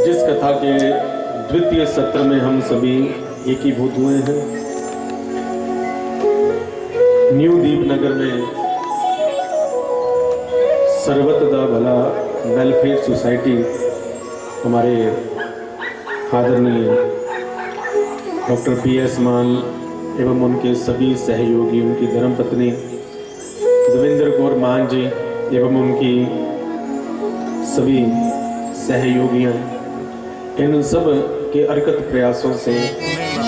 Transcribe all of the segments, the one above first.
जिस कथा के द्वितीय सत्र में हम सभी एकीभूत हुए हैं, न्यू दीपनगर में सर्वतदा भला वेलफेयर सोसाइटी हमारे आदरणीय डॉक्टर PS मान एवं उनके सभी सहयोगी, उनकी धर्मपत्नी देवेंद्र कौर मान जी एवं उनकी सभी सहयोगियां, इन सब के अर्कत प्रयासों से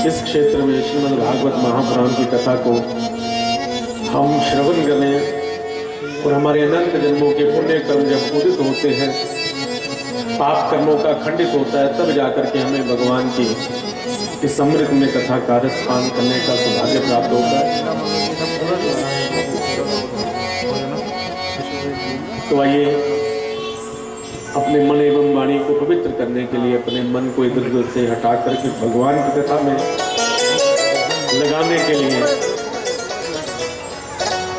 इस क्षेत्र में श्रीमद् भागवत महापुराण की कथा को हम श्रवण करें और हमारे अनंत जन्मों के पुण्य कर्म जब उदित होते हैं, पाप कर्मों का खंडित होता है, तब जाकर के हमें भगवान की इस अमृत में कथा का रसपान करने का सौभाग्य प्राप्त होता है। तो आइए अपने मन एवं वाणी को पवित्र करने के लिए अपने मन को इधर उधर से हटा करके भगवान की कथा में लगाने के लिए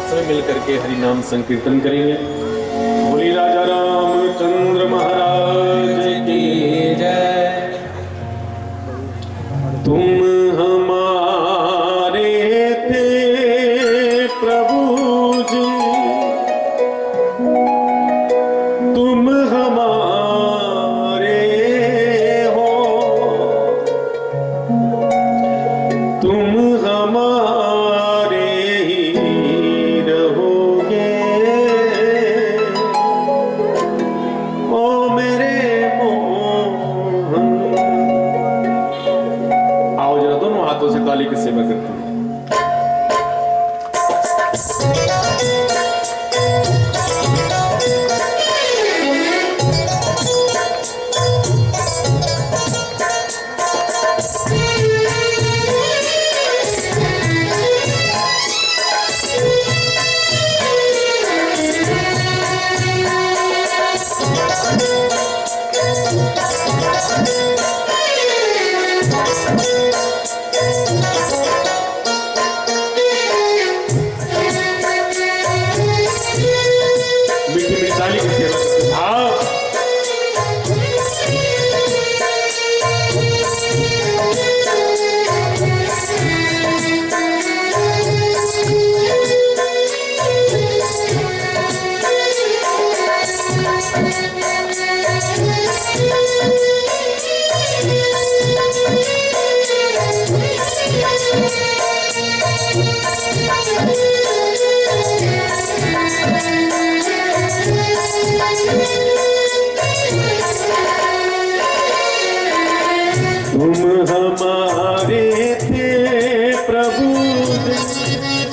सब मिलकर के हरि नाम संकीर्तन करेंगे। बोली राजा रामचंद्र महाराज की जय। तुम हमारे थे प्रभु जी, तुम हमारे हो, तुम हमारे ही रहोगे, ओ मेरे मोहन। आओ जरा दोनों हाथों से ताली की सेवा करते हैं। तुम हमारे थे प्रभु,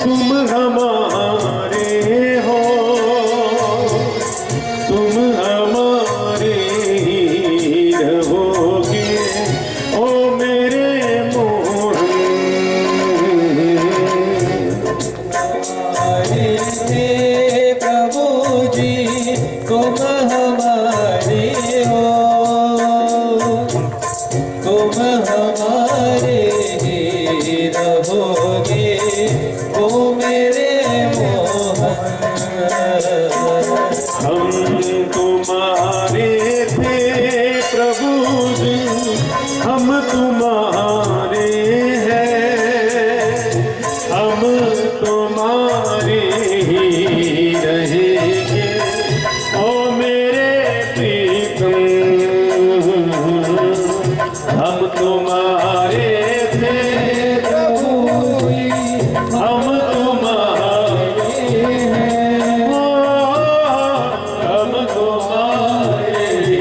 तुम हमारे हो, तुम हमारे ही रहोगे, ओ मेरे मोहन। हमारे थे प्रभु जी, तुम हमारे हो, तुम हमारे ही रहोगे, ओ मेरे मोहन। हम तुम्हारे थे प्रभु जी, हम तुम्हारे हैं, हम तुम्हारे ही रहेंगे, ओ मेरे प्रीतम। हम तुम्हारे थे प्रभु जी, हम तुम्हारे हैं, हम तुम्हारे ही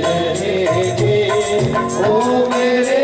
रहेंगे, ओ मेरे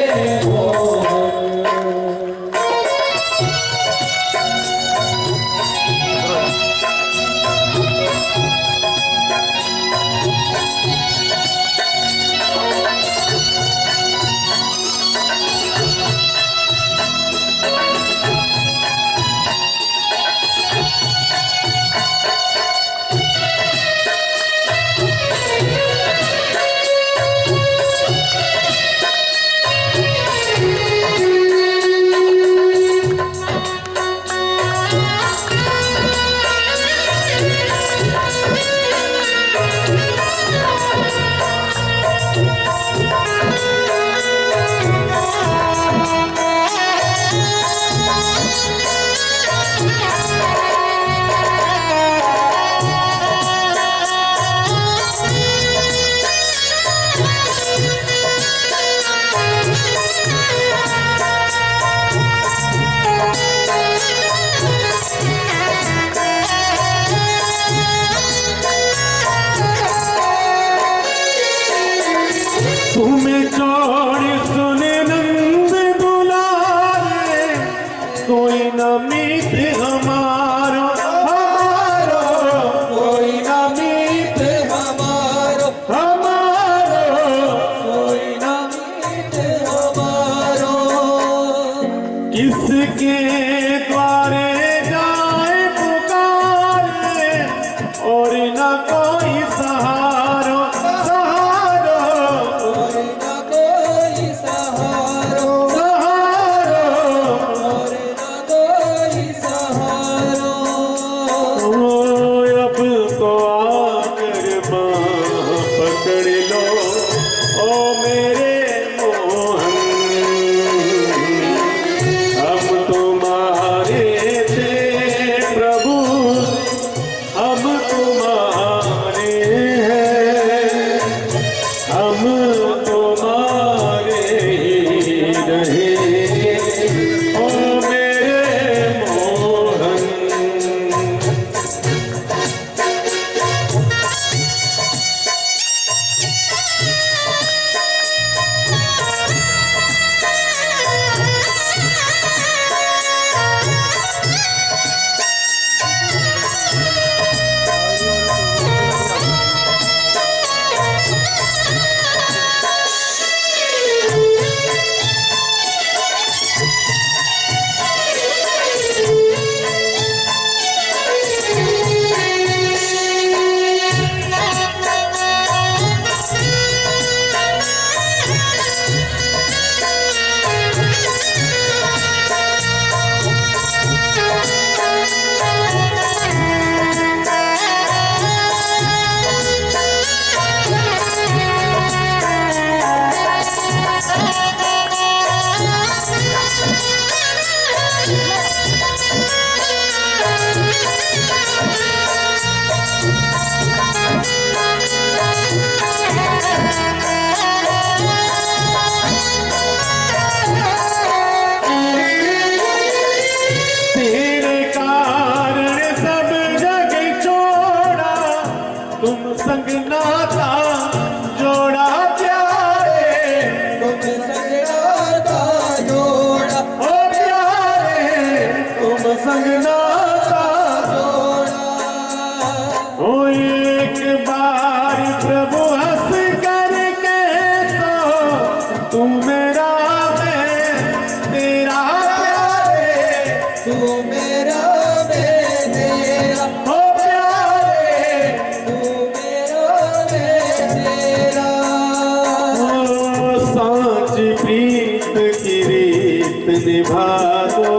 निभा दो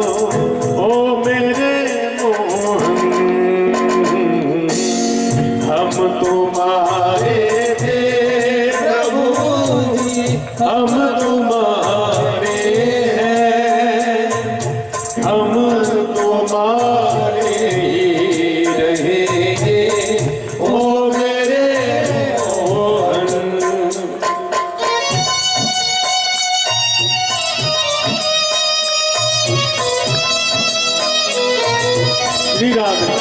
ओ मेरे मोहन। हम तुम्हारे थे प्रभु जी, हम तुम्हारे हैं, हम तुम्हारे ही रहेंगे ओ मेरे मोहन। श्री राधे।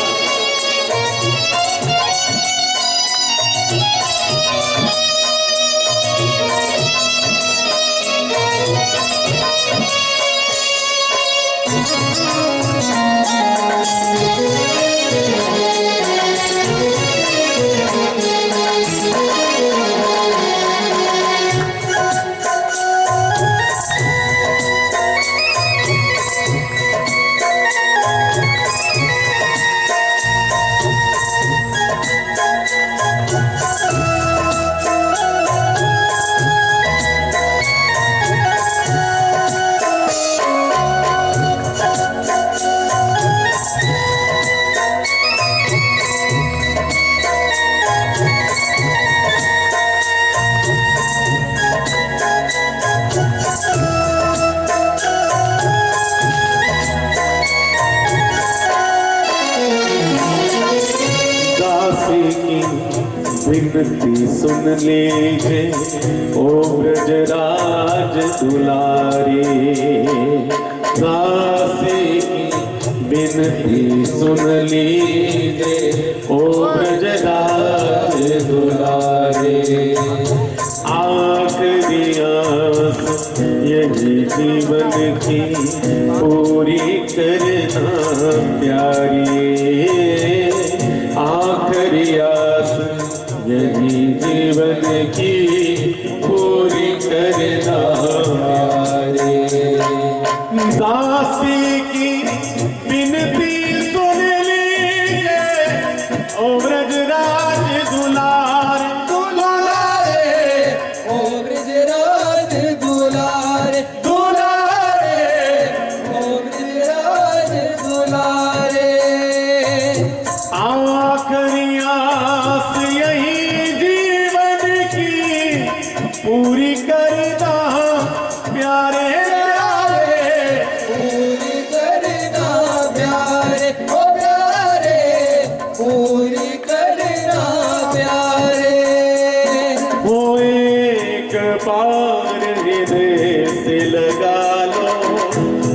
विनती सुन लीजिए ओ ब्रजराज दुलारे। दासी की विनती सुन लीजिए ओ ब्रजराज दुलारे। आखिरी आस यही जीवन की पूरी करना प्यारी। आखिरी आस यही जीवन की पूरी करना प्यारे। दासी की विनती सुन लीजिए ओ ब्रजराज दुलार दुलारे, ओ ब्रजराज दुलारे दुलारे, ओ ब्रजराज दुलारे। आखिरी आस यही जीवन की पूरी करना प्यारे प्यारे। पूरी करना प्यारे ओ प्यारे, पूरी करना प्यारे। वो एक बार हृदय से लगा लो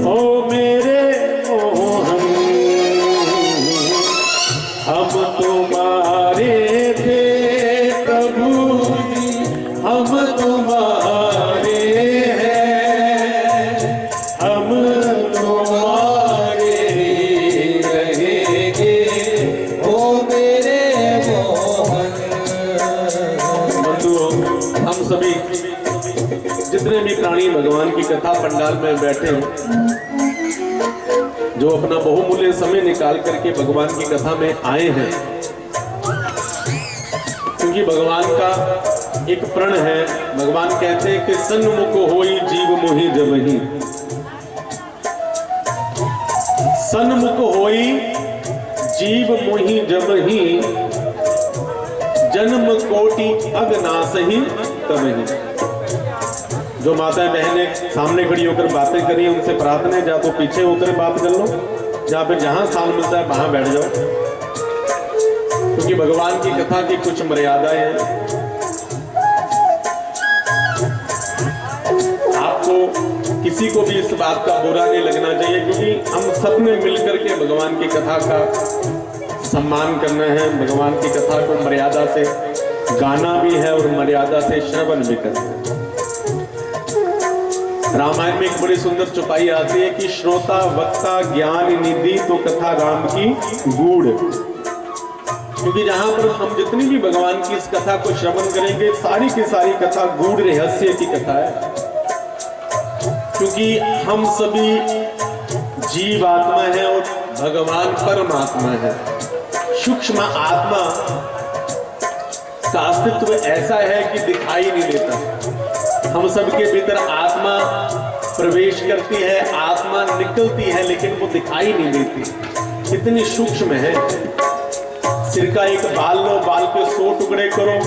ओ मेरे मोहन। हम तुम्हारे थे प्रभु जी, हम तुम्हारे हैं, हम तुम्हारे रहेंगे ओ मेरे मोहन। बंधुओं, हम सभी जितने भी प्राणी भगवान की कथा पंडाल में बैठे हैं, जो अपना बहुमूल्य समय निकाल करके भगवान की कथा में आए हैं, क्योंकि भगवान का एक प्रण है। भगवान कहते हैं कि सन्मुख होई जीव मोहि जबहि। सन्मुख होई जीव मोहि जबहि, जन्म कोटि अगनासहि तबहि। जो माताएं बहनें सामने खड़ी होकर बातें करी, उनसे प्रार्थना है, जा तो पीछे होकर बात कर लो, जहां पे जहां स्थान मिलता है वहां बैठ जाओ, क्योंकि भगवान की कथा की कुछ मर्यादाएं हैं। आपको किसी को भी इस बात का बुरा नहीं लगना चाहिए, क्योंकि हम सब ने मिलकर के भगवान की कथा का सम्मान करना है। भगवान की कथा को मर्यादा से गाना भी है और मर्यादा से श्रवण भी करना है। रामायण में एक बड़ी सुंदर चौपाई आती है कि श्रोता वक्ता ज्ञान निधि तो कथा राम की गूढ़। क्योंकि जहां पर हम जितनी भी भगवान की इस कथा को श्रवण करेंगे, सारी की सारी कथा गूढ़ रहस्य की कथा है। क्योंकि हम सभी जीव आत्मा है और भगवान परमात्मा है। सूक्ष्म आत्मा का अस्तित्व ऐसा है कि दिखाई नहीं देता। हम सबके भीतर आत्मा प्रवेश करती है, आत्मा निकलती है, लेकिन वो दिखाई नहीं देती, इतनी सूक्ष्म है। सिर का एक बाल लो, बाल के 100 टुकड़े करो,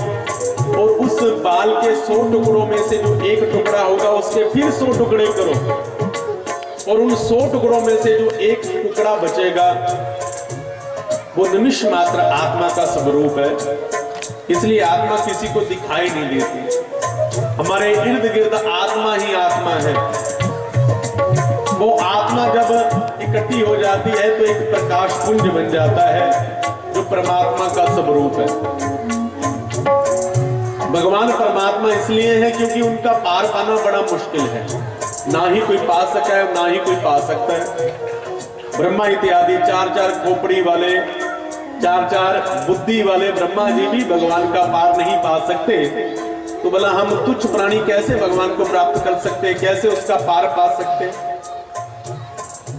और उस बाल के 100 टुकड़ों में से जो एक टुकड़ा होगा उसके फिर 100 टुकड़े करो, और उन 100 टुकड़ों में से जो एक टुकड़ा बचेगा वो निमिष मात्र आत्मा का स्वरूप है। इसलिए आत्मा किसी को दिखाई नहीं देती। हमारे इर्द गिर्द आत्मा ही आत्मा है। वो आत्मा जब इकट्ठी हो जाती है तो एक प्रकाश पुंज बन जाता है जो परमात्मा का स्वरूप है। भगवान परमात्मा इसलिए है क्योंकि उनका पार पाना बड़ा मुश्किल है, ना ही कोई पा सका है, ना ही कोई पा सकता है। ब्रह्मा इत्यादि 4-4 खोपड़ी वाले, 4-4 बुद्धि वाले ब्रह्मा जी भी भगवान का पार नहीं पा सकते, तो भला हम तुच्छ प्राणी कैसे भगवान को प्राप्त कर सकते, कैसे उसका पार पा सकते?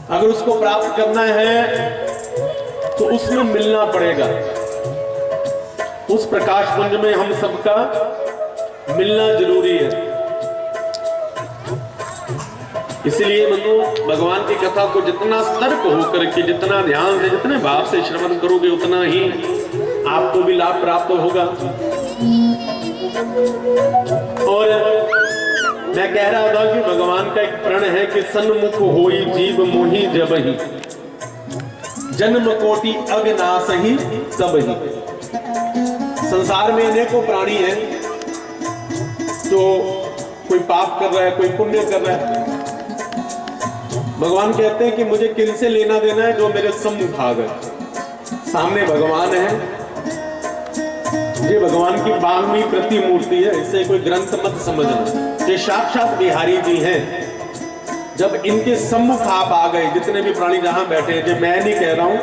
अगर उसको प्राप्त करना है तो उसमें मिलना पड़ेगा। उस प्रकाश पुंज में हम सबका मिलना जरूरी है। इसलिए बंधु, भगवान की कथा को जितना सतर्क होकर के, जितना ध्यान से, जितने भाव से श्रवण करोगे उतना ही आपको भी लाभ प्राप्त होगा। और मैं कह रहा था कि भगवान का एक प्रण है कि सन्मुख होई जीव मोहि जबहि, जन्म कोटि अगनासहि सबहि। संसार में अनेकों प्राणी हैं, जो कोई पाप कर रहा है, कोई पुण्य कर रहा है। भगवान कहते हैं कि मुझे किनसे लेना देना है? जो मेरे सम्मुख आ गए। सामने भगवान है, ये भगवान की बांग्मी प्रतिमूर्ति है, इसे कोई ग्रंथ मत समझना। ये साक्षात बिहारी जी हैं। जब इनके सम्मुख आप आ गए, जितने भी प्राणी जहां बैठे हैं, जो मैं नहीं कह रहा हूं,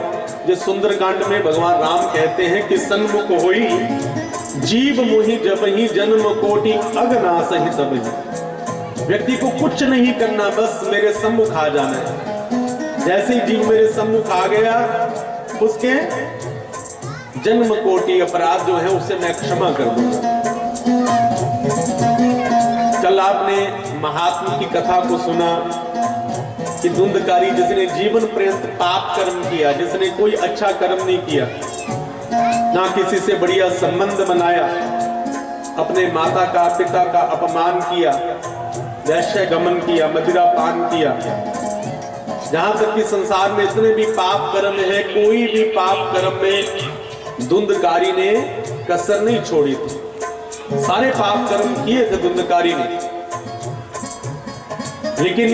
जो सुंदरकांड में भगवान राम कहते हैं कि सन्मुख होई जीव मोहि जबहि, जन्म कोटि अगनासहि सबहि। व्यक्ति को कुछ नहीं करना, बस मेरे सम्मुख आ जाना है। जैसे ही जीव मेरे सम्मुख आ गया, उसके जन्म कोटि अपराध जो है उसे मैं क्षमा कर दूंगा। कल आपने महात्मा की कथा को सुना कि धुंधकारी, जिसने जीवन पर्यंत पाप कर्म किया, जिसने कोई अच्छा कर्म नहीं किया, ना किसी से बढ़िया संबंध बनाया, अपने माता का पिता का अपमान किया, वैश्य गमन किया, मदिरा पान किया, जहां तक कि संसार में जितने भी पाप कर्म है, कोई भी पाप कर्म में धुंधकारी ने कसर नहीं छोड़ी थी। सारे पाप कर्म किए थे धुंधकारी ने, लेकिन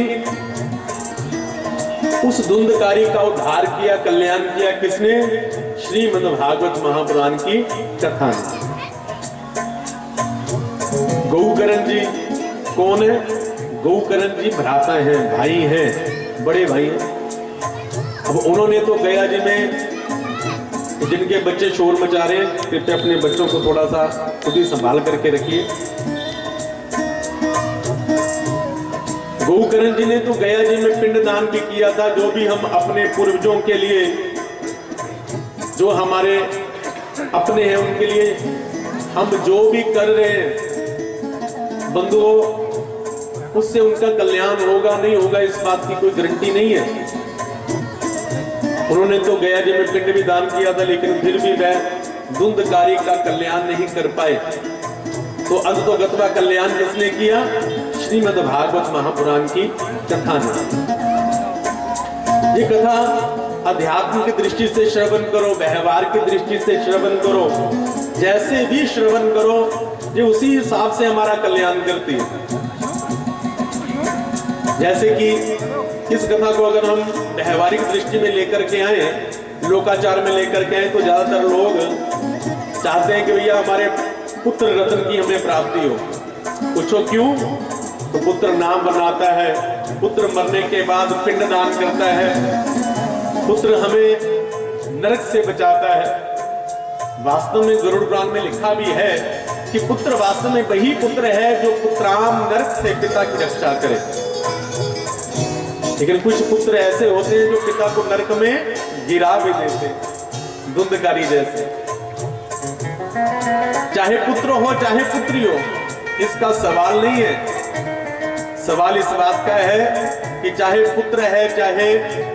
उस धुंधकारी का उद्धार किया, कल्याण किया किसने? श्रीमद् भागवत महापुराण की कथा ने। गौकरण जी कौन है? गौकरण जी भ्राता हैं, भाई हैं, बड़े भाई हैं। अब उन्होंने तो गया जी में, जिनके बच्चे शोर मचा रहे हैं, कृपया अपने बच्चों को थोड़ा सा खुद ही संभाल करके रखिए। गौकरण जी ने तो गया जी में पिंडदान भी किया था। जो भी हम अपने पूर्वजों के लिए, जो हमारे अपने हैं, उनके लिए हम जो भी कर रहे हैं बंधुओं, उससे उनका कल्याण होगा नहीं होगा इस बात की कोई गारंटी नहीं है। उन्होंने तो गया जी में पिंड भी दान किया था, लेकिन फिर भी वह धुंधकारी का कल्याण नहीं कर पाए। तो अंततोगत्वा कल्याण किसने किया? श्रीमद् भागवत महापुराण की कथा ने। ये कथा अध्यात्म की दृष्टि से श्रवण करो, व्यवहार की दृष्टि से श्रवण करो, जैसे भी श्रवण करो, ये उसी हिसाब से हमारा कल्याण करती है। जैसे कि इस कथा को अगर हम व्यवहारिक दृष्टि में लेकर के आए, लोकाचार में लेकर के आए, तो ज्यादातर लोग चाहते हैं कि भैया हमारे पुत्र रत्न की हमें प्राप्ति हो। पूछो क्यों? तो पुत्र नाम बनाता है, पुत्र मरने के बाद पिंड दान करता है, पुत्र हमें नरक से बचाता है। वास्तव में गरुड़ पुराण में लिखा भी है कि पुत्र वास्तव में वही पुत्र है जो पुत्राम नरक से पिता की रक्षा करे। लेकिन कुछ पुत्र ऐसे होते हैं जो पिता को नरक में गिरा भी देते, धुंधकारी जैसे। चाहे पुत्र हो चाहे पुत्री हो, इसका सवाल नहीं है, सवाल इस बात का है कि चाहे पुत्र है, चाहे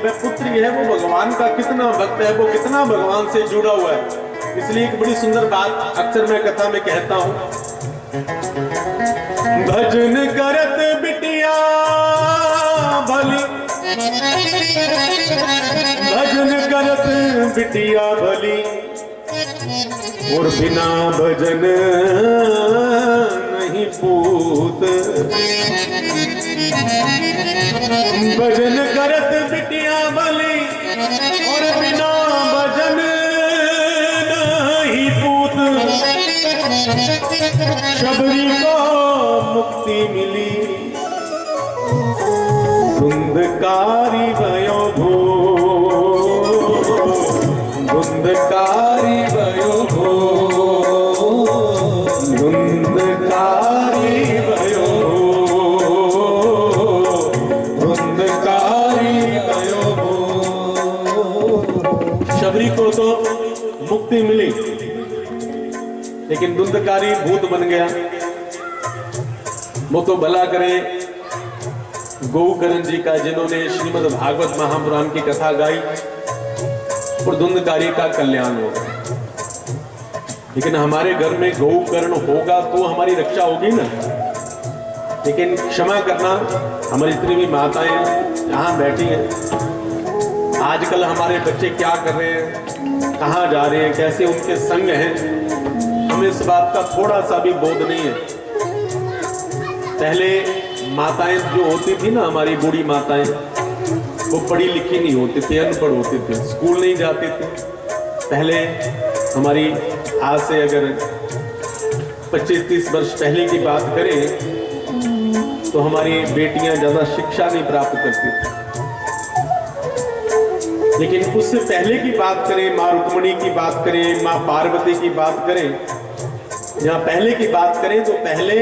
वह पुत्री है, वो भगवान का कितना भक्त है, वो कितना भगवान से जुड़ा हुआ है। इसलिए एक बड़ी सुंदर बात अक्सर मैं कथा में कहता हूं, भजन करत बिटिया भली, भजन करत बिटिया भली, और बिना भजन नहीं पूत। भजन करत बिटिया भली, और बिना भजन नहीं पूत। शबरी को मुक्ति मिली, धुंधकारी भयो भो, धुंधकारी भयो भो, धुंधकारी भयो भो, धुंधकारी भयो भो। शबरी को तो मुक्ति मिली, लेकिन धुंधकारी भूत बन गया। वो तो भला करे गोकर्ण जी का, जिन्होंने श्रीमद् भागवत महापुराण की कथा गाई, और धुंधकारी का कल्याण होगा। लेकिन हमारे घर में गोकर्ण होगा तो हमारी रक्षा होगी ना। लेकिन क्षमा करना, हमारी जितनी भी माताएं यहाँ बैठी हैं, आजकल हमारे बच्चे क्या कर रहे हैं, कहाँ जा रहे हैं, कैसे उनके संग हैं, हमें इस बात का थोड़ा सा भी बोध नहीं है। पहले माताएं जो होती थी ना, हमारी बूढ़ी माताएं, वो पढ़ी लिखी नहीं होती थी, अनपढ़ होती थी, स्कूल नहीं जाती थी। पहले हमारी आज से अगर 25-30 वर्ष पहले की बात करें तो हमारी बेटियां ज्यादा शिक्षा नहीं प्राप्त करती थी। लेकिन उससे पहले की बात करें, माँ रुक्मिणी की बात करें, माँ पार्वती की बात करें, जहाँ पहले की बात करें तो पहले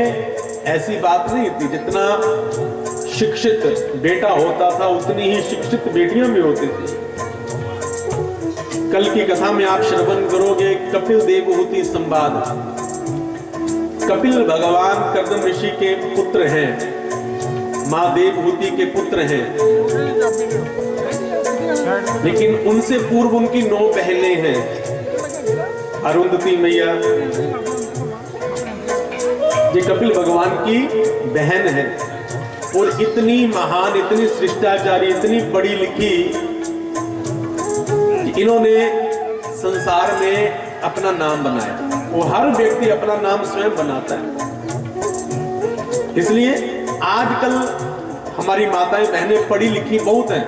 ऐसी बात नहीं थी। जितना शिक्षित बेटा होता था उतनी ही शिक्षित बेटियां भी होती थी। कल की कथा में आप श्रवण करोगे कपिल देवहूति संवाद। कपिल भगवान कर्दम ऋषि के पुत्र हैं, मां देवहूति के पुत्र हैं, लेकिन उनसे पूर्व उनकी 9 बहनें हैं। अरुंधति मैया ये कपिल भगवान की बहन है, और इतनी महान, इतनी शिष्टाचारी, इतनी पढ़ी लिखी कि इन्होंने संसार में अपना नाम बनाया। वो हर व्यक्ति अपना नाम स्वयं बनाता है। इसलिए आजकल हमारी माताएं बहनें पढ़ी लिखी बहुत हैं,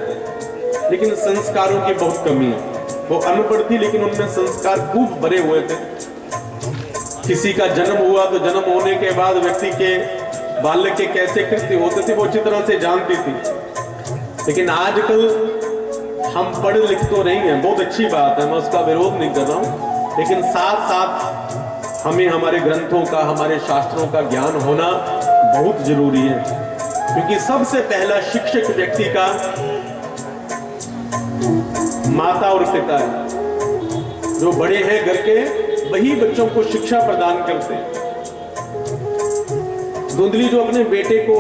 लेकिन संस्कारों की बहुत कमी है। वो अनपढ़ थी लेकिन उनमें संस्कार खूब भरे हुए थे। किसी का जन्म हुआ तो जन्म होने के बाद व्यक्ति के बाल्य के कैसे कृत्य होते थे वो अच्छी तरह से जानती थी। लेकिन आजकल हम पढ़ लिख तो नहीं है, बहुत अच्छी बात है, मैं उसका विरोध नहीं कर रहा हूं, लेकिन साथ साथ हमें हमारे ग्रंथों का, हमारे शास्त्रों का ज्ञान होना बहुत जरूरी है। क्योंकि सबसे पहला शिक्षक व्यक्ति का माता और पिता है। जो बड़े हैं घर के, वही बच्चों को शिक्षा प्रदान करते हैं। धुंधली जो अपने बेटे को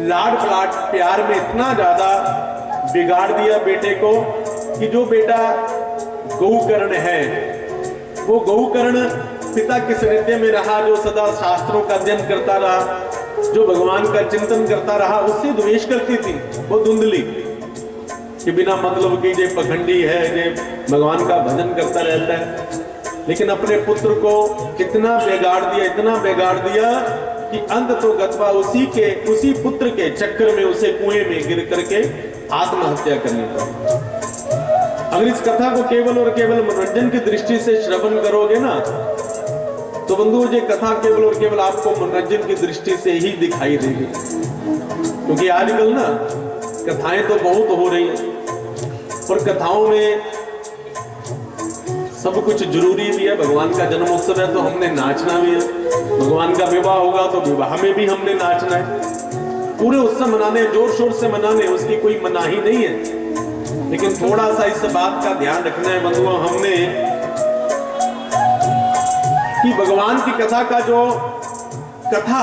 लाड प्यार प्यार में इतना ज्यादा बिगाड़ दिया बेटे को कि जो बेटा गोकर्ण है, वो गोकर्ण पिता के सानिध्य में रहा, जो सदा शास्त्रों का अध्ययन करता रहा, जो भगवान का चिंतन करता रहा, उससे द्वेष करती थी वो धुंधली कि बिना मतलब की जे पखंडी है, जे भगवान का भजन करता रहता है। लेकिन अपने पुत्र को कितना बिगाड़ दिया, इतना बिगाड़ दिया कि अंत तो गत्वा उसी पुत्र के चक्कर में उसे कुएं में गिर करके आत्महत्या करनी पड़ी। अगर इस कथा को केवल और केवल मनोरंजन की दृष्टि से श्रवण करोगे ना, तो बंधु ये कथा केवल और केवल आपको मनोरंजन की दृष्टि से ही दिखाई देगी। क्योंकि आजकल ना कथाएं तो बहुत हो रही हैं, और कथाओं में सब कुछ जरूरी भी है। भगवान का जन्म उत्सव है तो हमने नाचना भी है, भगवान का विवाह होगा तो विवाह में भी हमने नाचना है। पूरे उत्सव मनाने, जोर शोर से मनाने, उसकी कोई मनाही नहीं है। लेकिन थोड़ा सा इस बात का ध्यान रखना है बंधुओं हमने कि भगवान की कथा का जो कथा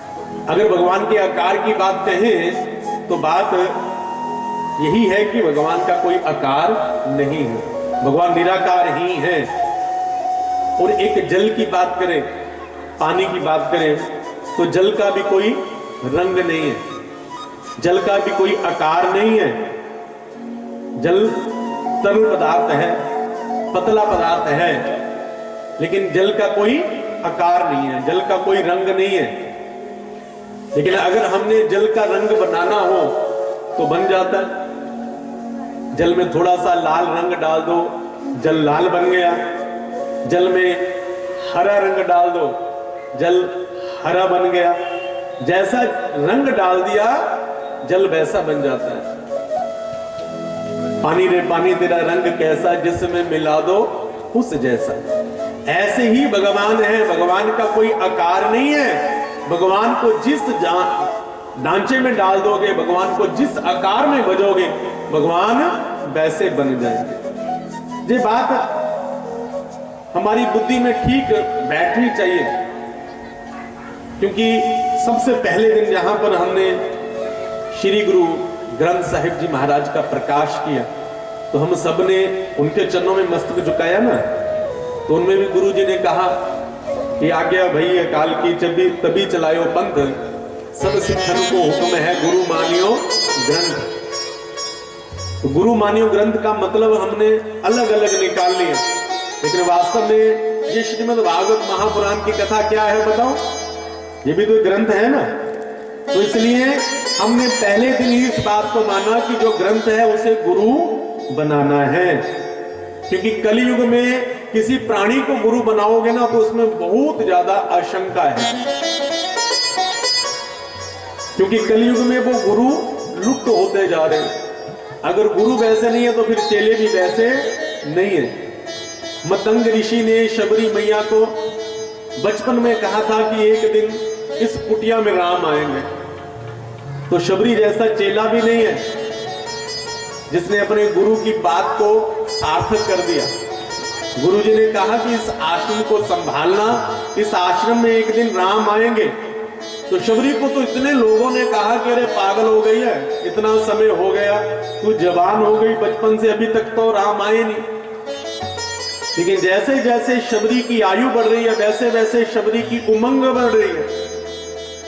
अगर भगवान के आकार की बात कहें तो बात यही है कि भगवान का कोई आकार नहीं है, भगवान निराकार ही है। और एक जल की बात करें, पानी की बात करें, तो जल का भी कोई रंग नहीं है, जल का भी कोई आकार नहीं है। जल तरल पदार्थ है, पतला पदार्थ है, लेकिन जल का कोई आकार नहीं है, जल का कोई रंग नहीं है। लेकिन अगर हमने जल का रंग बनाना हो तो बन जाता है। जल में थोड़ा सा लाल रंग डाल दो, जल लाल बन गया। जल में हरा रंग डाल दो, जल हरा बन गया। जैसा रंग डाल दिया जल वैसा बन जाता है। पानी रे पानी तेरा रंग कैसा, जिसमें मिला दो उस जैसा। ऐसे ही भगवान है, भगवान का कोई आकार नहीं है। भगवान को जिस ढांचे में डाल दोगे, भगवान को जिस आकार में भजोगे, भगवान वैसे बन जाएंगे। ये बात हमारी बुद्धि में ठीक बैठनी चाहिए, क्योंकि सबसे पहले दिन जहां पर हमने श्री गुरु ग्रंथ साहिब जी महाराज का प्रकाश किया, तो हम सब ने उनके चरणों में मस्तक झुकाया ना। तो उनमें भी गुरु जी ने कहा कि आज्ञा भई अकाल की तभी चलायो पंथ, सब सिखन को हुक्म है गुरु मानियो ग्रंथ। तो गुरु मानियो ग्रंथ का मतलब हमने अलग अलग निकाल लिया, लेकिन वास्तव में ये श्रीमद् भागवत महापुराण की कथा क्या है बताओ? ये भी तो ग्रंथ है ना। तो इसलिए हमने पहले दिन ही इस बात को माना कि जो ग्रंथ है उसे गुरु बनाना है, क्योंकि कलयुग में किसी प्राणी को गुरु बनाओगे ना तो उसमें बहुत ज्यादा आशंका है, क्योंकि कलयुग में वो गुरु लुप्त होते जा रहे हैं। अगर गुरु वैसे नहीं है तो फिर चेले भी वैसे नहीं है। मतंग ऋषि ने शबरी मैया को बचपन में कहा था कि एक दिन इस कुटिया में राम आएंगे, तो शबरी जैसा चेला भी नहीं है जिसने अपने गुरु की बात को सार्थक कर दिया। गुरुजी ने कहा कि इस आश्रम को संभालना, इस आश्रम में एक दिन राम आएंगे। तो शबरी को तो इतने लोगों ने कहा कि अरे पागल हो गई है, इतना समय हो गया, तू जवान हो गई, बचपन से अभी तक तो राम आए नहीं। लेकिन जैसे जैसे शबरी की आयु बढ़ रही है वैसे वैसे शबरी की उमंग बढ़ रही है,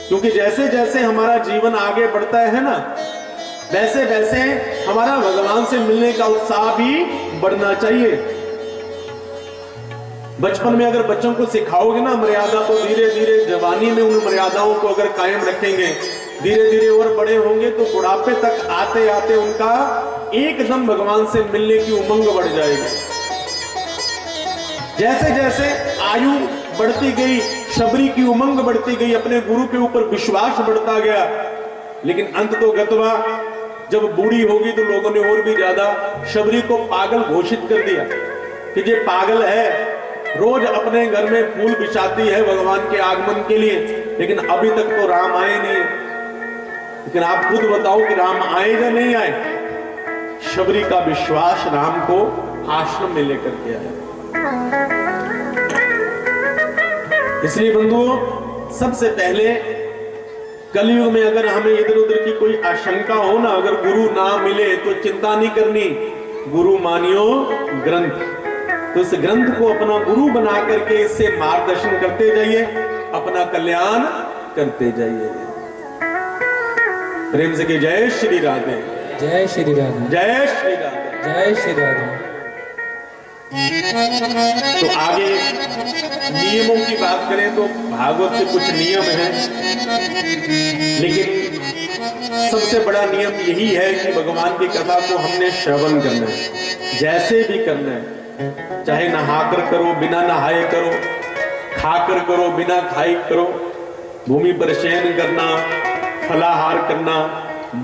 क्योंकि जैसे जैसे हमारा जीवन आगे बढ़ता है ना, वैसे वैसे हमारा भगवान से मिलने का उत्साह भी बढ़ना चाहिए। बचपन में अगर बच्चों को सिखाओगे ना मर्यादा, तो धीरे धीरे जवानी में उन मर्यादाओं को अगर कायम रखेंगे, धीरे धीरे और बड़े होंगे तो बुढ़ापे तक आते आते उनका एकदम भगवान से मिलने की उमंग बढ़ जाएगी। जैसे जैसे आयु बढ़ती गई, शबरी की उमंग बढ़ती गई, अपने गुरु के ऊपर विश्वास बढ़ता गया। लेकिन अंत तो गतवा जब बूढ़ी होगी तो लोगों ने और भी ज्यादा शबरी को पागल घोषित कर दिया कि ये पागल है, रोज अपने घर में फूल बिछाती है भगवान के आगमन के लिए, लेकिन अभी तक तो राम आए नहीं। लेकिन आप खुद बताओ कि राम आए या नहीं आए? शबरी का विश्वास राम को आश्रम में लेकर के आया। इसलिए बंधुओं, सबसे पहले कलयुग में अगर हमें इधर उधर की कोई आशंका हो ना, अगर गुरु ना मिले तो चिंता नहीं करनी, गुरु मानियो ग्रंथ। तो इस ग्रंथ को अपना गुरु बना करके इससे मार्गदर्शन करते जाइए, अपना कल्याण करते जाइए। प्रेम से के जय श्री राधे, जय श्री राधे, जय श्री राधे, जय श्री राधे। तो आगे नियमों की बात करें तो भागवत के कुछ नियम हैं, लेकिन सबसे बड़ा नियम यही है कि भगवान की कथा को हमने श्रवण करना है, जैसे भी करना है। चाहे नहाकर करो, बिना नहाए करो, खाकर करो, बिना खाए करो, भूमि पर शयन करना, फलाहार करना,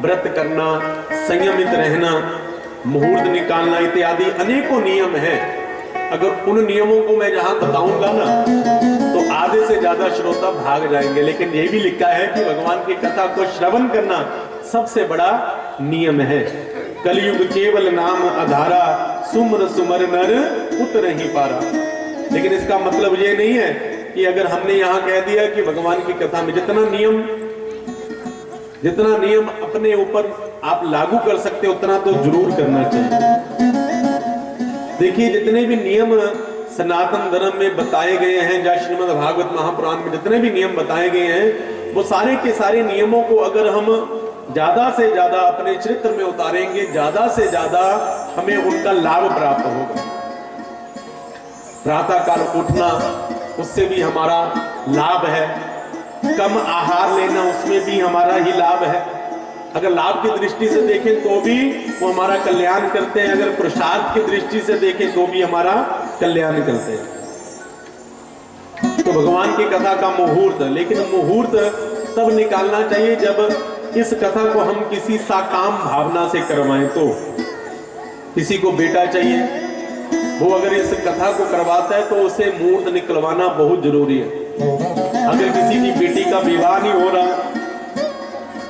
व्रत करना, संयमित रहना, मुहूर्त निकालना इत्यादि अनेकों नियम हैं। अगर उन नियमों को मैं जहां बताऊंगा ना तो आधे से ज्यादा श्रोता भाग जाएंगे, लेकिन यह भी लिखा है कि भगवान की कथा को श्रवण करना सबसे बड़ा नियम है। कलयुग केवल नाम आधारा, सुमर सुमर नर उतर ही पारा। लेकिन इसका मतलब ये नहीं है कि अगर हमने यहाँ कह दिया कि भगवान की कथा में जितना नियम जितना नियम अपने ऊपर आप लागू कर सकते हो उतना तो जरूर करना चाहिए। देखिए जितने भी नियम सनातन धर्म में बताए गए हैं, या श्रीमद् भागवत महापुराण में जितने भी नियम बताए गए हैं, वो सारे के सारे नियमों को अगर हम ज्यादा से ज्यादा अपने चरित्र में उतारेंगे, ज्यादा से ज्यादा हमें उनका लाभ प्राप्त होगा। प्रातः काल उठना, उससे भी हमारा लाभ है। कम आहार लेना, उसमें भी हमारा ही लाभ है। अगर लाभ की दृष्टि से देखें तो भी वो हमारा कल्याण करते हैं, अगर पुरुषार्थ की दृष्टि से देखें तो भी हमारा कल्याण करते हैं। तो भगवान की कथा का मुहूर्त, लेकिन मुहूर्त तब निकालना चाहिए जब इस कथा को हम किसी साकाम भावना से करवाएं। तो किसी को बेटा चाहिए, वो अगर इस कथा को करवाता है तो उसे मुहूर्त निकलवाना बहुत जरूरी है। अगर किसी की बेटी का विवाह नहीं हो रहा,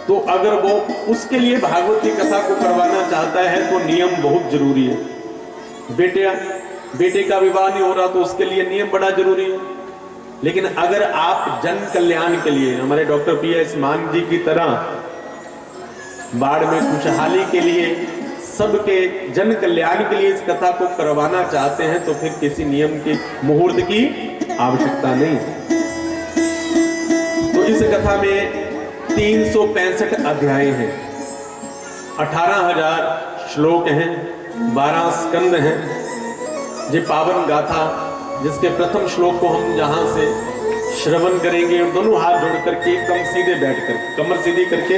तो अगर वो उसके लिए भागवत की कथा को करवाना चाहता है तो नियम बहुत जरूरी है। बेटे का विवाह नहीं हो रहा तो उसके लिए नियम बड़ा जरूरी है। लेकिन अगर आप जन कल्याण के लिए, हमारे डॉक्टर PS मान जी की तरह बाढ़ में खुशहाली के लिए, सबके जन कल्याण के लिए इस कथा को करवाना चाहते हैं, तो फिर किसी नियम के मुहूर्त की आवश्यकता नहीं। तो इस कथा में 365 अध्याय हैं, 18,000 श्लोक हैं, 12 स्कंद हैं। ये पावन गाथा जिसके प्रथम श्लोक को हम जहां से श्रवण करेंगे, और दोनों हाथ जोड़ करके एकदम सीधे बैठकर, कमर सीधी करके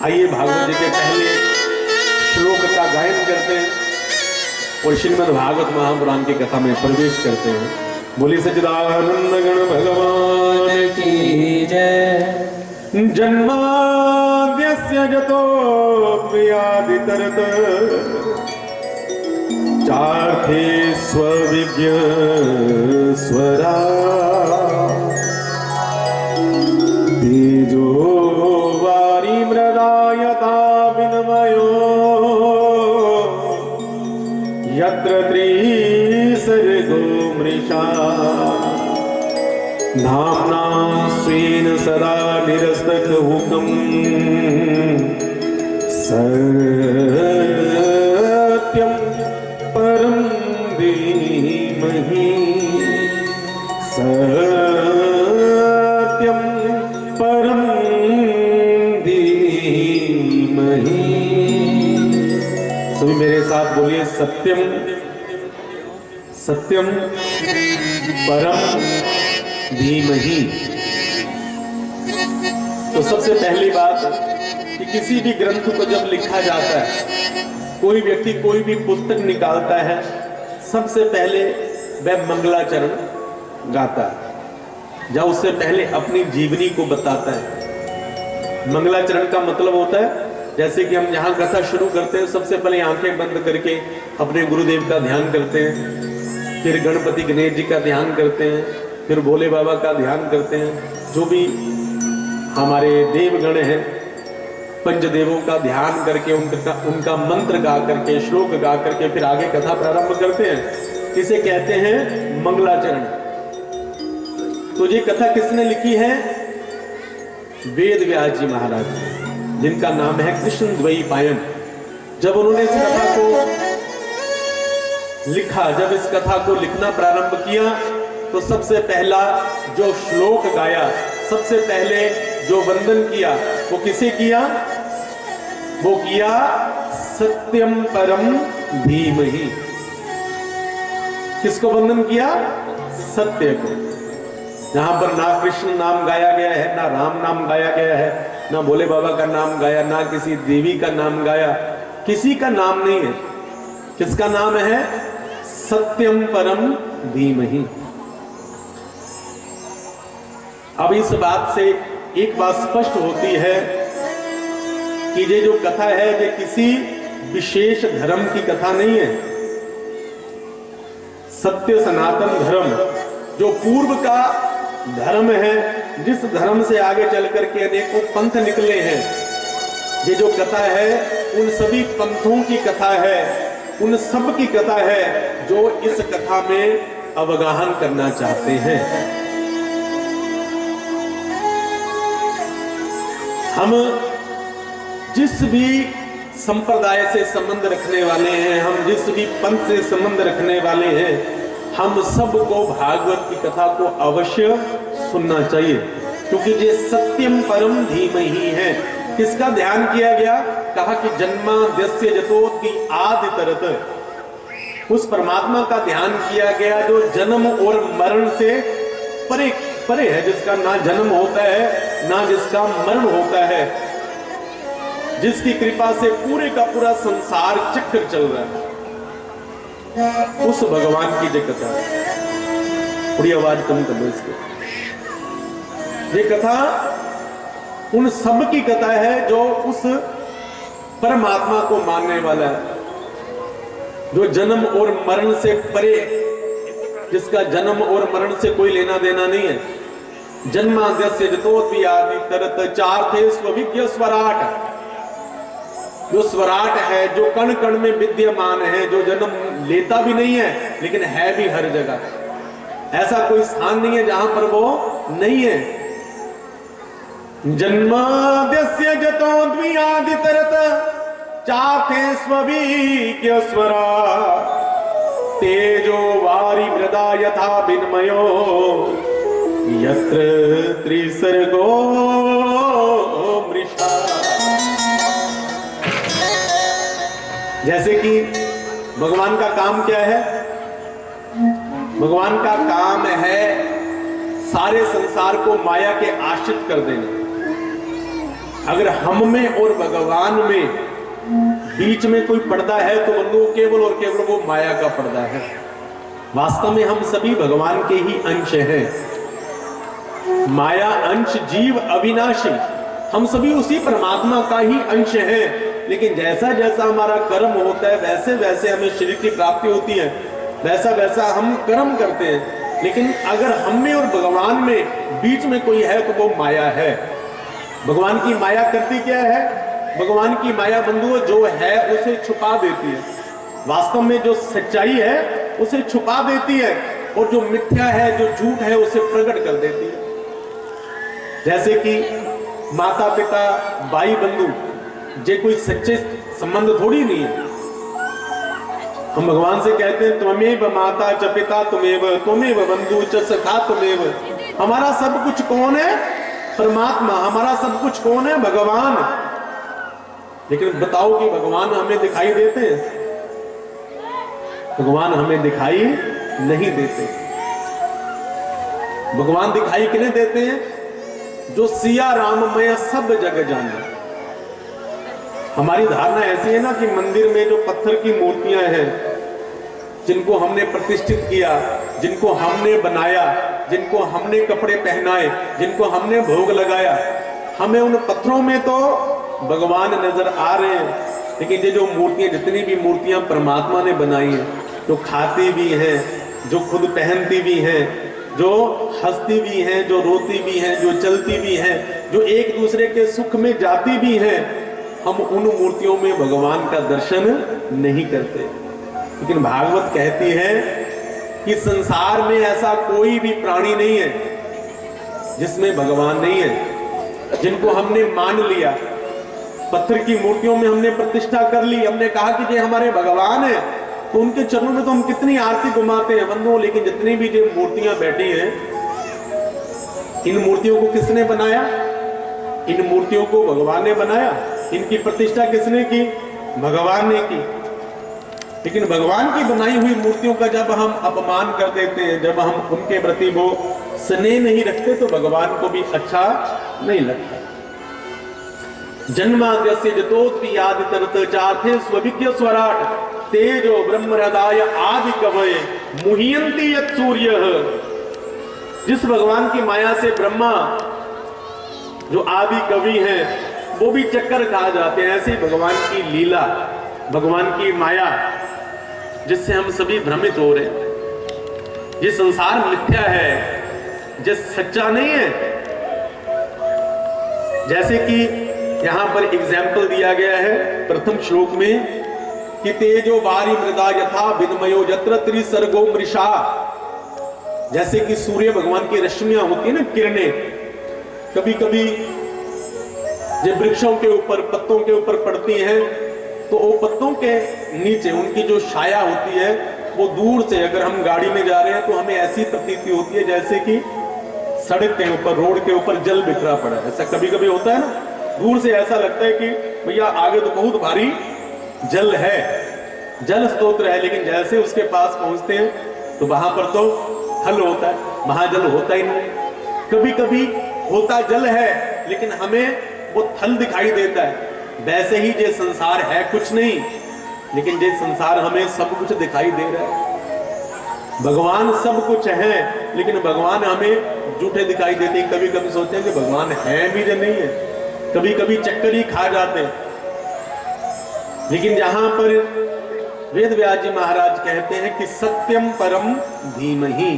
आइए भागवत जी के पहले श्लोक का गायन करते हैं और श्रीमद् भागवत महापुराण की कथा में प्रवेश करते हैं। बोली सच्चिदानंद गण भगवान की जय। जन्माद्यस्य जतोऽप्यादितरत् चार्थे स्वविज्ञ स्वरा तेजो वारी मृदा यथा विनिमयो यत्र त्रिसर्गो मृषा धाम्ना स्वेन सदा निरस्तकुहकम् सत्यं परं धीमहि सत्यं परं धीमहि। सभी मेरे साथ बोलिए, सत्यम सत्यम परम धीमहि। तो सबसे पहली बात कि किसी भी ग्रंथ को जब लिखा जाता है, कोई व्यक्ति कोई भी पुस्तक निकालता है, सबसे पहले वह मंगलाचरण गाता है, या उससे पहले अपनी जीवनी को बताता है। मंगलाचरण का मतलब होता है, जैसे कि हम यहाँ कथा शुरू करते हैं, सबसे पहले आंखें बंद करके अपने गुरुदेव का ध्यान करते हैं, फिर गणपति गणेश जी का ध्यान करते हैं, फिर भोले बाबा का ध्यान करते हैं। जो भी हमारे देवगण हैं, पंचदेवों का ध्यान करके उनका मंत्र गा करके, श्लोक गा करके फिर आगे कथा प्रारंभ करते हैं। इसे कहते हैं मंगलाचरण। तो ये कथा किसने लिखी है? वेद व्यास जी महाराज, जिनका नाम है कृष्ण द्वैपायन। जब उन्होंने इस कथा को लिखा, जब इस कथा को लिखना प्रारंभ किया, तो सबसे पहला जो श्लोक गाया, सबसे पहले जो वंदन किया, वो किसे किया? वो किया सत्यम परम धीमहि। किसको वंदन किया? सत्य को। जहां पर ना कृष्ण नाम गाया गया है, ना राम नाम गाया गया है, ना भोले बाबा का नाम गाया, ना किसी देवी का नाम गाया, किसी का नाम नहीं है। किसका नाम है? सत्यम परम धीमहि। अब इस बात से एक बात स्पष्ट होती है कि ये जो कथा है, ये किसी विशेष धर्म की कथा नहीं है। सत्य सनातन धर्म जो पूर्व का धर्म है, जिस धर्म से आगे चल करके अनेकों पंथ निकले हैं, ये जो कथा है उन सभी पंथों की कथा है, उन सब की कथा है जो इस कथा में अवगाहन करना चाहते हैं। हम जिस भी संप्रदाय से संबंध रखने वाले हैं, हम जिस भी पंथ से संबंध रखने वाले हैं, हम सबको भागवत की कथा को अवश्य सुनना चाहिए, क्योंकि ये सत्यम परम धीमहि है। किसका ध्यान किया गया? कहा कि जन्माद्यस्य जतोऽपि आदितरत, उस परमात्मा का ध्यान किया गया जो जन्म और मरण से परे परे है, जिसका ना जन्म होता है ना जिसका मरण होता है, जिसकी कृपा से पूरे का पूरा संसार चक्र चल रहा है, उस भगवान की जो कथा। थोड़ी आवाज कम कर दो इसको। ये कथा उन सब की कथा है जो उस परमात्मा को मानने वाला है, जो जन्म और मरण से परे, जिसका जन्म और मरण से कोई लेना देना नहीं है। जन्माद्यस्य जतोऽपि आदितरत, चार थे स्वविज्ञ स्वराट, जो स्वराट है, जो कण कण में विद्यमान है, जो जन्म लेता भी नहीं है लेकिन है भी हर जगह। ऐसा कोई स्थान नहीं है जहां पर वो नहीं है। जन्माद्यस्य जतोऽपि आदितरत, चाथे स्वविज्ञ स्वराट, तेजो वारि मृदा यथा विन्मयो, यत्र त्रिसर्गो मृषा। जैसे कि भगवान का काम क्या है? भगवान का काम है सारे संसार को माया के आश्रित कर देना। अगर हम में और भगवान में बीच में कोई पर्दा है तो बंधु केवल और केवल वो माया का पर्दा है। वास्तव में हम सभी भगवान के ही अंश हैं। माया अंश जीव अविनाशी, हम सभी उसी परमात्मा का ही अंश हैं। लेकिन जैसा जैसा हमारा कर्म होता है वैसे वैसे हमें शरीर की प्राप्ति होती है, वैसा वैसा हम कर्म करते हैं। लेकिन अगर हम में और भगवान में बीच में कोई है तो वो माया है। भगवान की माया करती क्या है? भगवान की माया बंधुओं जो है उसे छुपा देती है। वास्तव में जो सच्चाई है उसे छुपा देती है, और जो मिथ्या है, जो झूठ है, उसे प्रकट कर देती है। जैसे कि माता पिता भाई बंधु, ये कोई सच्चे संबंध थोड़ी नहीं है। हम भगवान से कहते हैं त्वमेव माता च पिता त्वमेव बंधु च सखा त्वमेव। हमारा सब कुछ कौन है? परमात्मा। हमारा सब कुछ कौन है? भगवान। लेकिन बताओ कि भगवान हमें दिखाई देते हैं? भगवान हमें दिखाई नहीं देते। भगवान दिखाई किन्हें देते हैं? जो सिया राममय सब जग जाने। हमारी धारणा ऐसी है ना कि मंदिर में जो पत्थर की मूर्तियां हैं, जिनको हमने प्रतिष्ठित किया, जिनको हमने बनाया, जिनको हमने कपड़े पहनाए, जिनको हमने भोग लगाया, हमें उन पत्थरों में तो भगवान नजर आ रहे हैं। लेकिन ये जो मूर्तियां, जितनी भी मूर्तियां परमात्मा ने बनाई हैं, जो खाती भी हैं, जो खुद पहनती भी हैं, जो हंसती भी हैं, जो रोती भी हैं, जो चलती भी हैं, जो एक दूसरे के सुख में जाती भी हैं, हम उन मूर्तियों में भगवान का दर्शन नहीं करते। लेकिन भागवत कहती है कि संसार में ऐसा कोई भी प्राणी नहीं है जिसमें भगवान नहीं है। जिनको हमने मान लिया, पत्थर की मूर्तियों में हमने प्रतिष्ठा कर ली, हमने कहा कि ये हमारे भगवान है, तो उनके चरणों में तो हम कितनी आरती घुमाते हैं बंधुओं। लेकिन जितनी भी जो मूर्तियां बैठी हैं, इन मूर्तियों को किसने बनाया? इन मूर्तियों को भगवान ने बनाया। इनकी प्रतिष्ठा किसने की? भगवान ने की। लेकिन भगवान की बनाई हुई मूर्तियों का जब हम अपमान कर देते हैं, जब हम उनके प्रति वो स्नेह नहीं रखते, तो भगवान को भी अच्छा नहीं लगता। जन्माद्यस्य जतोऽपि आदितरत, चाथे स्वविज्ञ स्वराट, तेजो ब्रह्महृदाय आदि कवये, मुह्यन्ति यत् सूर्यः। जिस भगवान की माया से ब्रह्मा जो आदि कवि हैं वो भी चक्कर खा जाते हैं, ऐसे ही भगवान की लीला, भगवान की माया, जिससे हम सभी भ्रमित हो रहे हैं। ये संसार मिथ्या है, ये सच्चा नहीं है। जैसे कि यहां पर एग्जाम्पल दिया गया है प्रथम श्लोक में कि तेजो वारि मृदा यथा विन्मयो यत्र त्रिसर्गो मृषा। जैसे कि सूर्य भगवान की रश्मियां होती है ना, किरणें, कभी कभी जब वृक्षों के ऊपर पत्तों के ऊपर पड़ती हैं तो वो पत्तों के नीचे उनकी जो छाया होती है वो दूर से, अगर हम गाड़ी में जा रहे हैं तो हमें ऐसी प्रतीति होती है जैसे कि सड़क के ऊपर, रोड के ऊपर जल बिखरा पड़ा है। ऐसा कभी कभी होता है ना, दूर से ऐसा लगता है कि भैया आगे तो बहुत भारी जल है, जल स्तोत्र है, लेकिन जैसे उसके पास पहुंचते हैं तो वहां पर तो थल होता है, वहां जल होता ही नहीं। कभी कभी होता जल है लेकिन हमें वो थल दिखाई देता है। वैसे ही ये संसार है कुछ नहीं, लेकिन ये संसार हमें सब कुछ दिखाई दे रहा है। भगवान सब कुछ है लेकिन भगवान हमें झूठे दिखाई देते हैं। कभी कभी सोचते हैं कि भगवान है भी या नहीं है, कभी कभी चक्कर ही खा जाते हैं। लेकिन जहां पर वेद व्यास जी महाराज कहते हैं कि सत्यम परम धीमहि,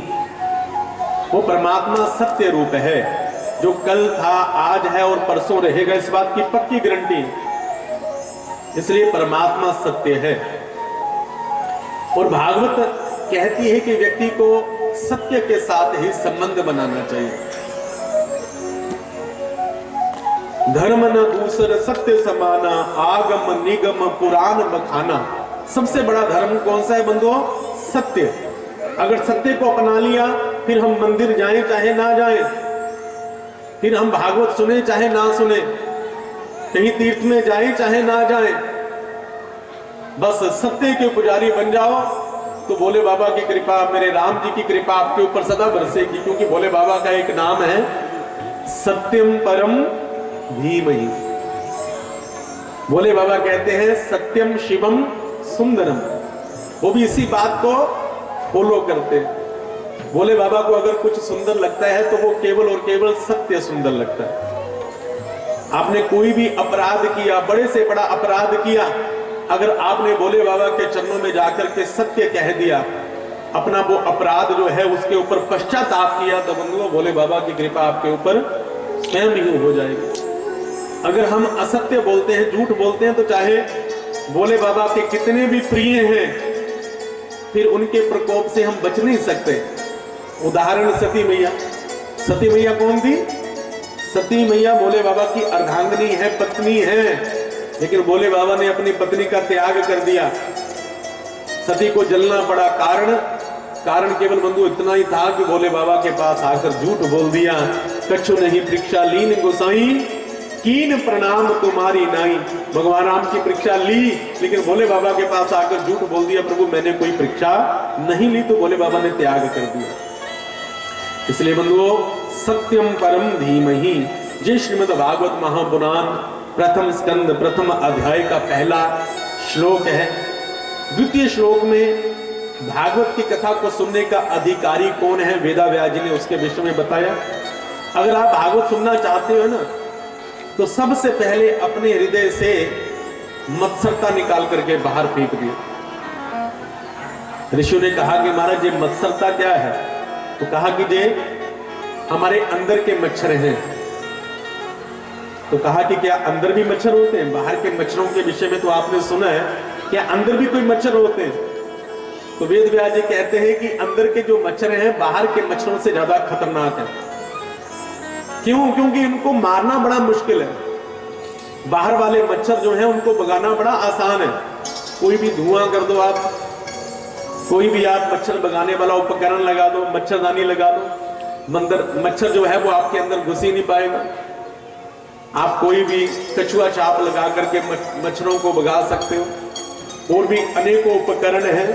वो परमात्मा सत्य रूप है, जो कल था, आज है और परसों रहेगा, इस बात की पक्की गारंटी है। इसलिए परमात्मा सत्य है। और भागवत कहती है कि व्यक्ति को सत्य के साथ ही संबंध बनाना चाहिए। धर्म न दूसर सत्य समाना, आगम निगम पुराण बखाना। सबसे बड़ा धर्म कौन सा है बंधुओं? सत्य। अगर सत्य को अपना लिया फिर हम मंदिर जाएं चाहे ना जाएं, फिर हम भागवत सुने चाहे ना सुने, कहीं तीर्थ में जाएं चाहे ना जाएं, बस सत्य के पुजारी बन जाओ तो भोले बाबा की कृपा, मेरे राम जी की कृपा आपके ऊपर सदा बरसेगी। क्योंकि भोले बाबा का एक नाम है सत्यम परम धीमहि। भोले बाबा कहते हैं सत्यम शिवम सुंदरम, वो भी इसी बात को फॉलो करते हैं। भोले बाबा को अगर कुछ सुंदर लगता है तो वो केवल और केवल सत्य सुंदर लगता है। आपने कोई भी अपराध किया, बड़े से बड़ा अपराध किया, अगर आपने भोले बाबा के चरणों में जाकर के सत्य कह दिया, अपना वो अपराध जो है उसके ऊपर पश्चाताप किया, तो बंधुओं भोले बाबा की कृपा आपके ऊपर स्वयं ही हो जाएगी। अगर हम असत्य बोलते हैं, झूठ बोलते हैं, तो चाहे भोले बाबा के कितने भी प्रिय हैं, फिर उनके प्रकोप से हम बच नहीं सकते। उदाहरण सती मैया। सती मैया कौन थी? सती मैया भोले बाबा की अर्धांगिनी है, पत्नी है, लेकिन भोले बाबा ने अपनी पत्नी का त्याग कर दिया, सती को जलना पड़ा। कारण केवल बंधु इतना ही था कि भोले बाबा के पास आकर झूठ बोल दिया। कछु नहीं परीक्षा लीन गोसाई, कीन प्रणाम तुम्हारी नाई। भगवान राम की परीक्षा ली, लेकिन भोले बाबा के पास आकर झूठ बोल दिया, प्रभु मैंने कोई परीक्षा नहीं ली, तो भोले बाबा ने त्याग कर दिया। इसलिए बंधुओं सत्यम परम धीमहि, ये श्रीमद् भागवत महापुराण प्रथम स्कंद प्रथम अध्याय का पहला श्लोक है। द्वितीय श्लोक में भागवत की कथा को सुनने का अधिकारी कौन है, वेदा व्यास जी ने उसके विषय में बताया। अगर आप भागवत सुनना चाहते हो ना, तो सबसे पहले अपने हृदय से मत्सरता निकाल करके बाहर फेंक दिया। ऋषियों ने कहा कि महाराज ये मत्सरता क्या है? तो कहा कि ये हमारे अंदर के मच्छर हैं। तो कहा कि क्या अंदर भी मच्छर होते हैं? बाहर के मच्छरों के विषय में तो आपने सुना है, क्या अंदर भी कोई मच्छर होते हैं? तो वेद व्यास जी कहते हैं कि अंदर के जो मच्छर हैं बाहर के मच्छरों से ज्यादा खतरनाक है। क्यों? क्योंकि इनको मारना बड़ा मुश्किल है। बाहर वाले मच्छर जो हैं उनको भगाना बड़ा आसान है। कोई भी धुआं कर दो आप, कोई भी आप मच्छर भगाने वाला उपकरण लगा दो, मच्छरदानी लगा दो, मच्छर जो है वो आपके अंदर घुस ही नहीं पाएगा। आप कोई भी कछुआ चाप लगा करके मच्छरों को भगा सकते हो। और भी अनेकों उपकरण हैं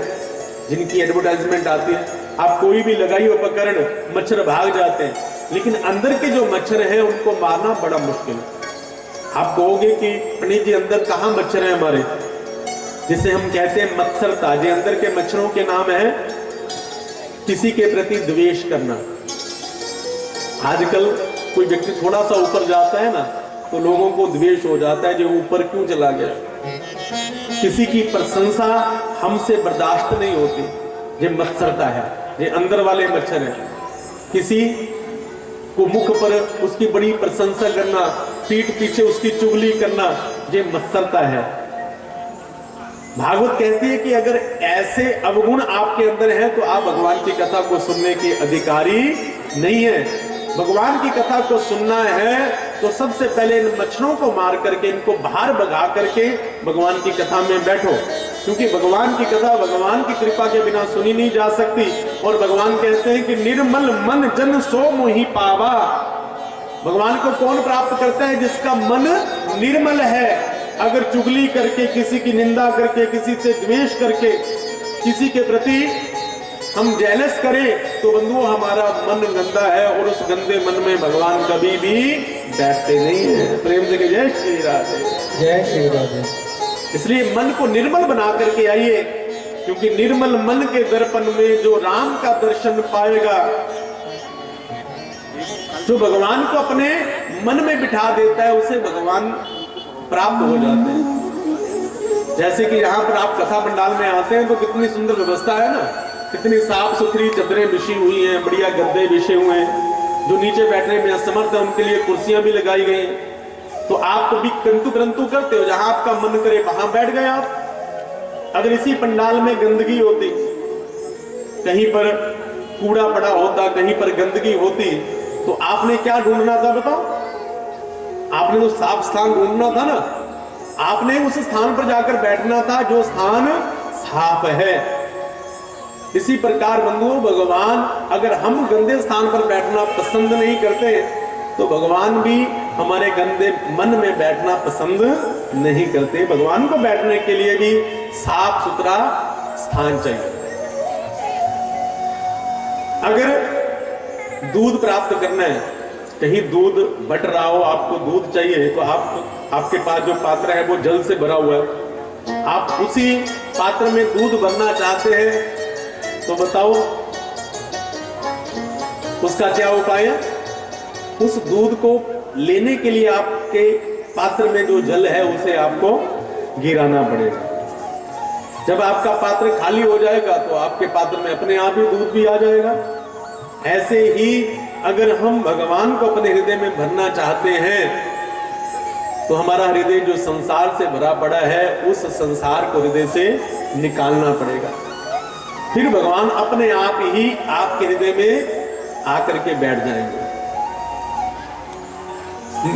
जिनकी एडवर्टाइजमेंट आती है, आप कोई भी लगाइए उपकरण, मच्छर भाग जाते हैं। लेकिन अंदर के जो मच्छर हैं उनको मारना बड़ा मुश्किल है। आप कहोगे कि पंडित जी अंदर कहाँ मच्छर है हमारे, जिसे हम कहते हैं मत्सरता। जो अंदर के मच्छरों के नाम है किसी के प्रति द्वेष करना। आजकल कोई व्यक्ति थोड़ा सा ऊपर जाता है ना, तो लोगों को द्वेष हो जाता है, जो ऊपर क्यों चला गया। किसी की प्रशंसा हमसे बर्दाश्त नहीं होती, ये मत्सरता है, ये अंदर वाले मच्छर है। किसी को मुख पर उसकी बड़ी प्रशंसा करना, पीठ पीछे उसकी चुगली करना, ये मत्सरता है। भागवत कहती है कि अगर ऐसे अवगुण आपके अंदर है तो आप भगवान की कथा को सुनने के अधिकारी नहीं है। भगवान की कथा को सुनना है तो सबसे पहले इन मच्छरों को मार करके, इनको बाहर भगा करके भगवान की कथा में बैठो, क्योंकि भगवान की कथा भगवान की कृपा के बिना सुनी नहीं जा सकती। और भगवान कहते हैं कि निर्मल मन जन सो मोहि पावा। भगवान को कौन प्राप्त करता है? जिसका मन निर्मल है। अगर चुगली करके, किसी की निंदा करके, किसी से द्वेष करके, किसी के प्रति हम जेलस करें, तो बंधुओं हमारा मन गंदा है, और उस गंदे मन में भगवान कभी भी बैठते नहीं है। प्रेम से जय श्री राधे, जय श्री राधे। इसलिए मन को निर्मल बना करके आइए, क्योंकि निर्मल मन के दर्पण में जो राम का दर्शन पाएगा, जो भगवान को अपने मन में बिठा देता है, उसे भगवान प्राप्त हो जाते हैं। जैसे कि यहाँ पर आप कथा पंडाल में आते हैं तो कितनी सुंदर व्यवस्था है ना, कितनी साफ सुथरी चदरें बिछी हुई हैं, बढ़िया गद्दे बिछे हुए हैं। जो नीचे बैठने में असमर्थ है उनके लिए कुर्सियां भी लगाई गई हैं। तो आप कभी कंतु परंतु करते हो, जहां आपका मन करे वहां बैठ गए आप। अगर इसी पंडाल में गंदगी होती, कहीं पर कूड़ा पड़ा होता, कहीं पर गंदगी होती, तो आपने क्या ढूंढना था बताओ? आपने तो साफ स्थान ढूंढना था ना। आपने उस स्थान पर जाकर बैठना था जो स्थान साफ है। इसी प्रकार बंधुओं, भगवान, अगर हम गंदे स्थान पर बैठना पसंद नहीं करते, तो भगवान भी हमारे गंदे मन में बैठना पसंद नहीं करते। भगवान को बैठने के लिए भी साफ सुथरा स्थान चाहिए। अगर दूध प्राप्त करना है, कहीं दूध बट रहा हो, आपको दूध चाहिए, तो आपके पास जो पात्र है वो जल से भरा हुआ है, आप उसी पात्र में दूध भरना चाहते हैं, तो बताओ उसका क्या उपाय है? उस दूध को लेने के लिए आपके पात्र में जो जल है उसे आपको गिराना पड़ेगा। जब आपका पात्र खाली हो जाएगा तो आपके पात्र में अपने आप ही दूध भी आ जाएगा। ऐसे ही अगर हम भगवान को अपने हृदय में भरना चाहते हैं, तो हमारा हृदय जो संसार से भरा पड़ा है, उस संसार को हृदय से निकालना पड़ेगा। फिर भगवान अपने आप ही आपके हृदय में आकर के बैठ जाएंगे।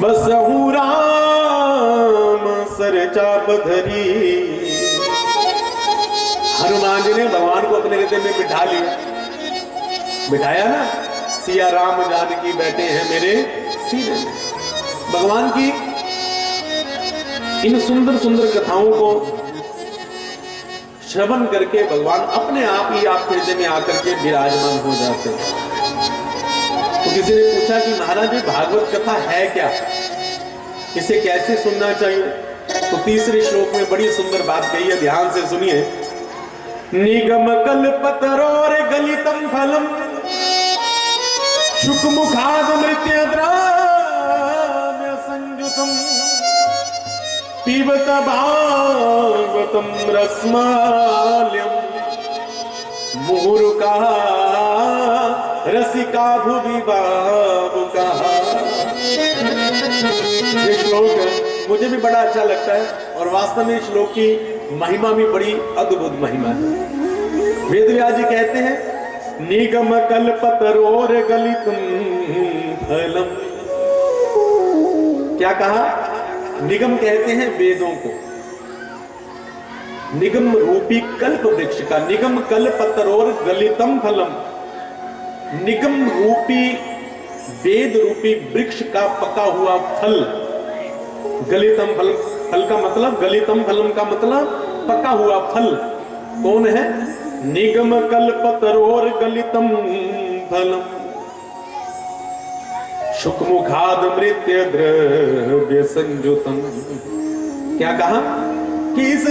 बसहु राम सर चाप धरी। हनुमान जी ने भगवान को अपने हृदय में बिठा लिया, बिठाया ना, सिया राम जानकी बैठे हैं मेरे सीने में। भगवान की इन सुंदर सुंदर कथाओं को श्रवण करके भगवान अपने आप ही आपके हृदय में आकर के विराजमान हो जाते हैं। तो किसी ने पूछा कि महाराज जी भागवत कथा है क्या, इसे कैसे सुनना चाहिए? तो तीसरे श्लोक में बड़ी सुंदर बात कही है, ध्यान से सुनिए। निगम कल्पतरोर गलितम फलम शुक मुखाद मृत्य द्राव्य संयुतम पिबत भागवतम रसमाल्यम मुहुरुका रसिका भुवि बाबुका। ये श्लोक मुझे भी बड़ा अच्छा लगता है, और वास्तव में श्लोक की महिमा भी बड़ी अद्भुत महिमा है। वेदव्यास जी कहते हैं, निगम कल्पतरोर गलितम फलम। क्या कहा? निगम कहते हैं वेदों को, निगम रूपी कल्प वृक्ष का, निगम कल्पतरोर गलितम फलम, निगम रूपी वेद रूपी वृक्ष का पका हुआ फल। गलितम फल, फल का मतलब, गलितम फलम का मतलब पका हुआ फल। कौन है? निगम कल्पतरोर गलितम फलम शुकमुखाद मृत्य द्रव्य संयुतम। क्या कहा? कि इस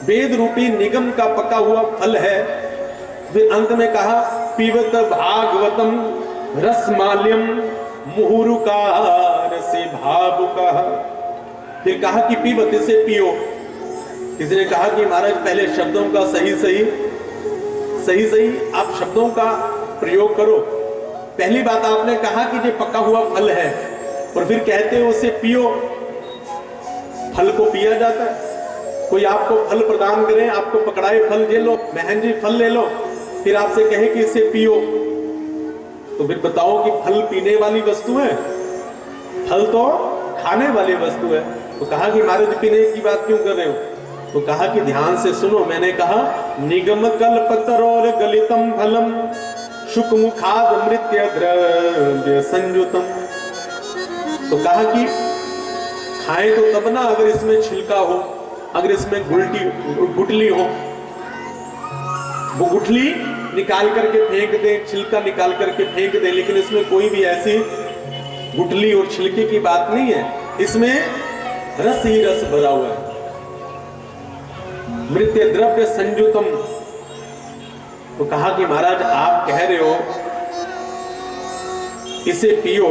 वेद रूपी निगम का पका हुआ फल है। फिर अंत में कहा, पीवत भागवतम रसमाल्यम मुहुरुका रसे भावुका। फिर कहा कि पीवत, इसे पियो। किसी ने कहा कि महाराज पहले शब्दों का सही आप शब्दों का प्रयोग करो। पहली बात आपने कहा कि ये पका हुआ फल है, और फिर कहते हो उसे पियो। फल को पिया जाता है? कोई आपको फल प्रदान करे, आपको पकड़ाए फल, ये लो बहन जी फल ले लो, फिर आपसे कहे कि इसे पियो, तो फिर बताओ कि फल पीने वाली वस्तु है, फल तो खाने वाली वस्तु है। तो कहा कि महाराज पीने की बात क्यों कर रहे हो? तो कहा कि ध्यान से सुनो, मैंने कहा निगम कल्पतरोर गलितम फलम शुक मुखाद मृत्य द्रव्य संयुतम। तो कहा कि खाएं तो तब ना अगर इसमें छिलका हो, अगर इसमें गुठली हो, वो गुठली निकाल करके फेंक दे, छिलका निकाल करके फेंक दे, लेकिन इसमें कोई भी ऐसी गुठली और छिलके की बात नहीं है, इसमें रस ही रस भरा हुआ है। मृत्य द्रव्य संयुतम। तो कहा कि महाराज आप कह रहे हो इसे पियो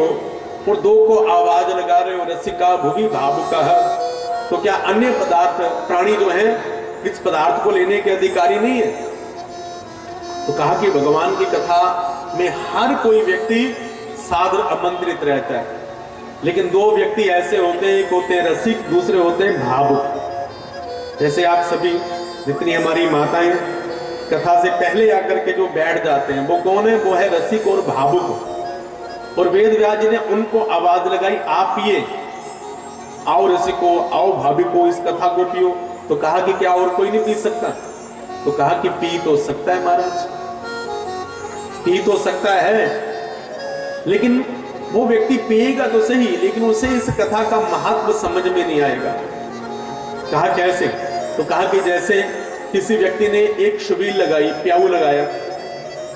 और दो को आवाज लगा रहे हो रसिका भुगी भावुका। तो क्या अन्य पदार्थ प्राणी जो है इस पदार्थ को लेने के अधिकारी नहीं है? तो कहा कि भगवान की कथा में हर कोई व्यक्ति सादर आमंत्रित रहता है, लेकिन दो व्यक्ति ऐसे होते हैं, एक होते हैं रसिक, दूसरे होते हैं भावुक। जैसे आप सभी जितनी हमारी माताएं कथा से पहले आकर के जो बैठ जाते हैं वो कौन है? वो है रसिक और भावुक। और वेद व्यास जी ने उनको आवाज लगाई, आप पिए, आओ रसिको, आओ भावुको, इस कथा को पियो। तो कहा कि क्या और कोई नहीं पी सकता? तो कहा कि पी तो सकता है महाराज, पी तो सकता है, लेकिन वो व्यक्ति पिएगा तो सही, लेकिन उसे इस कथा का महत्व समझ में नहीं आएगा। कहा कैसे? तो कहा कि जैसे किसी व्यक्ति ने एक छबील लगाई, प्याऊ लगाया,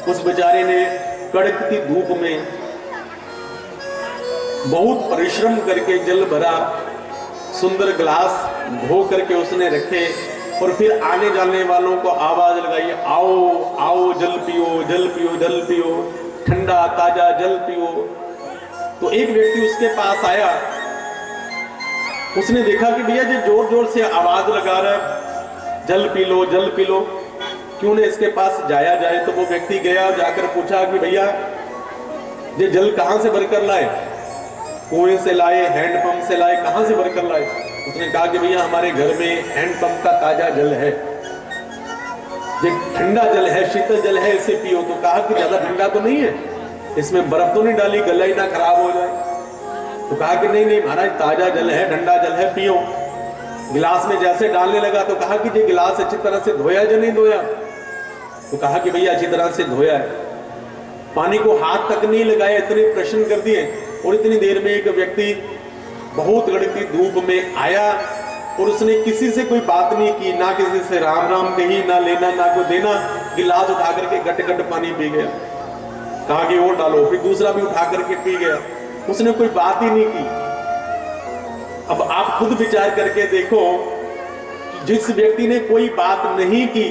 उस बेचारे ने कड़कती धूप में बहुत परिश्रम करके जल भरा, सुंदर गिलास धो करके उसने रखे और फिर आने जाने वालों को आवाज लगाई, आओ आओ जल पियो, जल पियो, जल पियो, ठंडा ताजा जल पियो। तो एक व्यक्ति उसके पास आया, उसने देखा कि भैया जी जोर जोर से आवाज लगा रहा है, जल पी लो, जल पी लो, क्यों न इसके पास जाया जाए। तो वो व्यक्ति गया, जाकर पूछा कि भैया ये जल कहां से भरकर लाए? कुएं से लाए, हैंडपंप से लाए, कहां से भरकर लाए? उसने कहा कि भैया हमारे घर में हैंडपंप का ताजा जल है, ये ठंडा जल है, शीतल जल है, इसे पियो। तो कहा कि ज्यादा ठंडा तो नहीं है, इसमें बर्फ तो नहीं डाली, गला ही ना खराब हो जाए। तो कहा कि नहीं नहीं महाराज ताजा जल है, ठंडा जल है, पियो। गिलास में जैसे डालने लगा तो कहा कि ये गिलास अच्छी तरह से धोया या नहीं धोया? तो कहा कि भैया अच्छी तरह से धोया है। पानी को हाथ तक नहीं लगाया, इतने प्रश्न कर दिए। और इतनी देर में एक व्यक्ति बहुत गड़ती धूप में आया और उसने किसी से कोई बात नहीं की, ना किसी से राम राम कही, ना लेना ना को देना, गिलास उठा करके गट गट पानी पी गया। कहा कि और डालो, फिर दूसरा भी उठा करके पी गया, उसने कोई बात ही नहीं की। अब आप खुद विचार करके देखो, जिस व्यक्ति ने कोई बात नहीं की,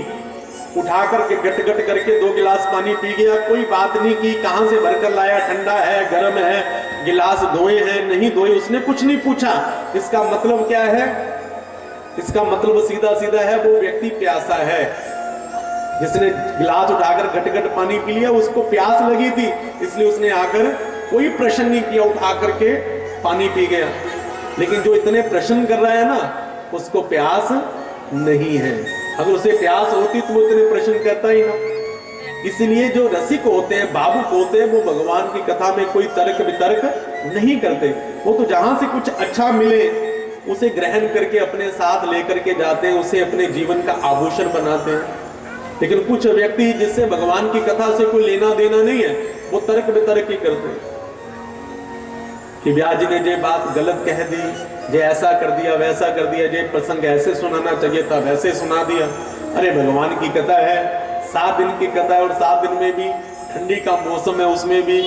उठा करके गट गट करके 2 गिलास पानी पी गया, कोई बात नहीं की, कहां से भरकर लाया, ठंडा है, गर्म है, गिलास धोए हैं नहीं धोए, उसने कुछ नहीं पूछा। इसका मतलब क्या है? इसका मतलब सीधा सीधा है वो व्यक्ति प्यासा है। जिसने गिलास उठाकर गट गट पानी पी लिया, उसको प्यास लगी थी, इसलिए उसने आकर कोई प्रश्न नहीं किया, उठा करके पानी पी गया। लेकिन जो इतने प्रश्न कर रहा है ना, उसको प्यास नहीं है। अगर उसे प्यास होती तो वो इतने प्रश्न करता ही ना। इसलिए जो रसिक होते हैं, भावुक होते हैं, वो भगवान की कथा में कोई तर्क वितर्क नहीं करते। वो तो जहां से कुछ अच्छा मिले उसे ग्रहण करके अपने साथ लेकर के जाते हैं, उसे अपने जीवन का आभूषण बनाते हैं। लेकिन कुछ व्यक्ति जिससे भगवान की कथा से कोई लेना देना नहीं है, वो तर्क वितर्क ही करते हैं कि व्यास जी ने ये बात गलत कह दी, ये ऐसा कर दिया, वैसा कर दिया, ये प्रसंग ऐसे सुनाना चाहिए था, वैसे सुना दिया। अरे भगवान की कथा है, 7 दिन की कथा है, और 7 दिन में भी ठंडी का मौसम है, उसमें भी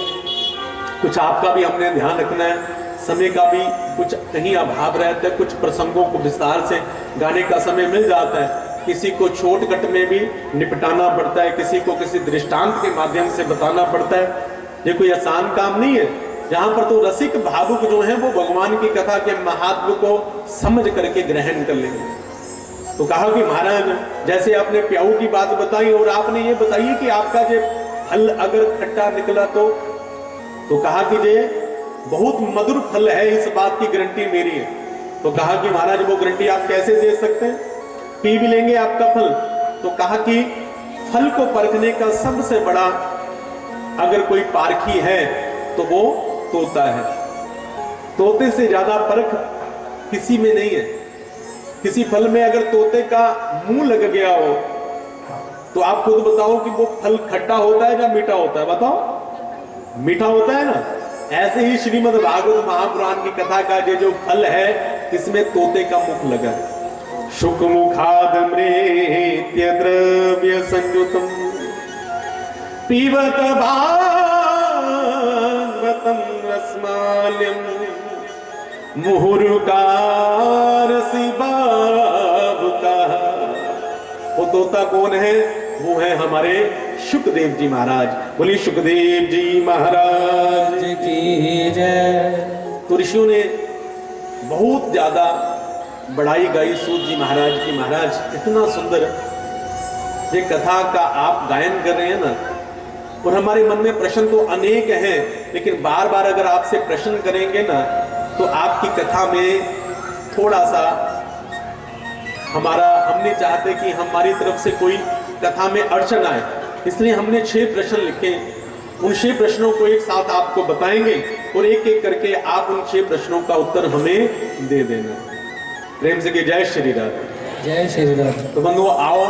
कुछ आपका भी हमने ध्यान रखना है, समय का भी कुछ कहीं अभाव रहता है, कुछ प्रसंगों को विस्तार से गाने का समय मिल जाता है, किसी को शॉर्टकट में भी निपटाना पड़ता है, किसी को किसी दृष्टांत के माध्यम से बताना पड़ता है। ये कोई आसान काम नहीं है। जहां पर तो रसिक भावुक जो है वो भगवान की कथा के महात्म को समझ करके ग्रहण कर लेंगे। तो कहा कि महाराज जैसे आपने प्याऊ की बात बताई, और आपने ये बताइए कि आपका जो फल अगर खट्टा निकला तो कहा कि ये बहुत मधुर फल है, इस बात की गारंटी मेरी है। तो कहा कि महाराज वो गारंटी आप कैसे दे सकते हैं, पी भी लेंगे आपका फल? तो कहा कि फल को परखने का सबसे बड़ा अगर कोई पारखी है तो वो तोता है। तोते से ज्यादा फर्क किसी में नहीं है। किसी फल में अगर तोते का मुंह लग गया हो तो आप खुद बताओ कि वो फल खट्टा होता है या मीठा होता है? बताओ, मीठा होता है ना। ऐसे ही श्रीमद् भागवत महापुराण की कथा का ये जो फल है इसमें तोते का मुख लगा है। शुक मुखादमृत्य द्रव्य संयुतम पीबत भागवतम रसमाल्यम मुहुरुकारसी बाबुका। वो तोता कौन है? वो है हमारे शुकदेव जी महाराज। बोलिए शुकदेव जी महाराज की जय। तो ऋषियों ने बहुत ज्यादा बड़ाई गाई सूत जी महाराज की। महाराज इतना सुंदर ये कथा का आप गायन कर रहे हैं ना, और हमारे मन में प्रश्न तो अनेक हैं, लेकिन बार बार अगर आपसे प्रश्न करेंगे ना तो आपकी कथा में थोड़ा सा हम नहीं चाहते कि हमारी तरफ से कोई कथा में अड़चन आए, इसलिए हमने 6 प्रश्न लिखे। उन 6 प्रश्नों को एक साथ आपको बताएंगे और एक एक करके आप उन 6 प्रश्नों का उत्तर हमें दे देना। प्रेम से कि जय श्री राधे। जय श्री राधे। तो बंधुओं आओ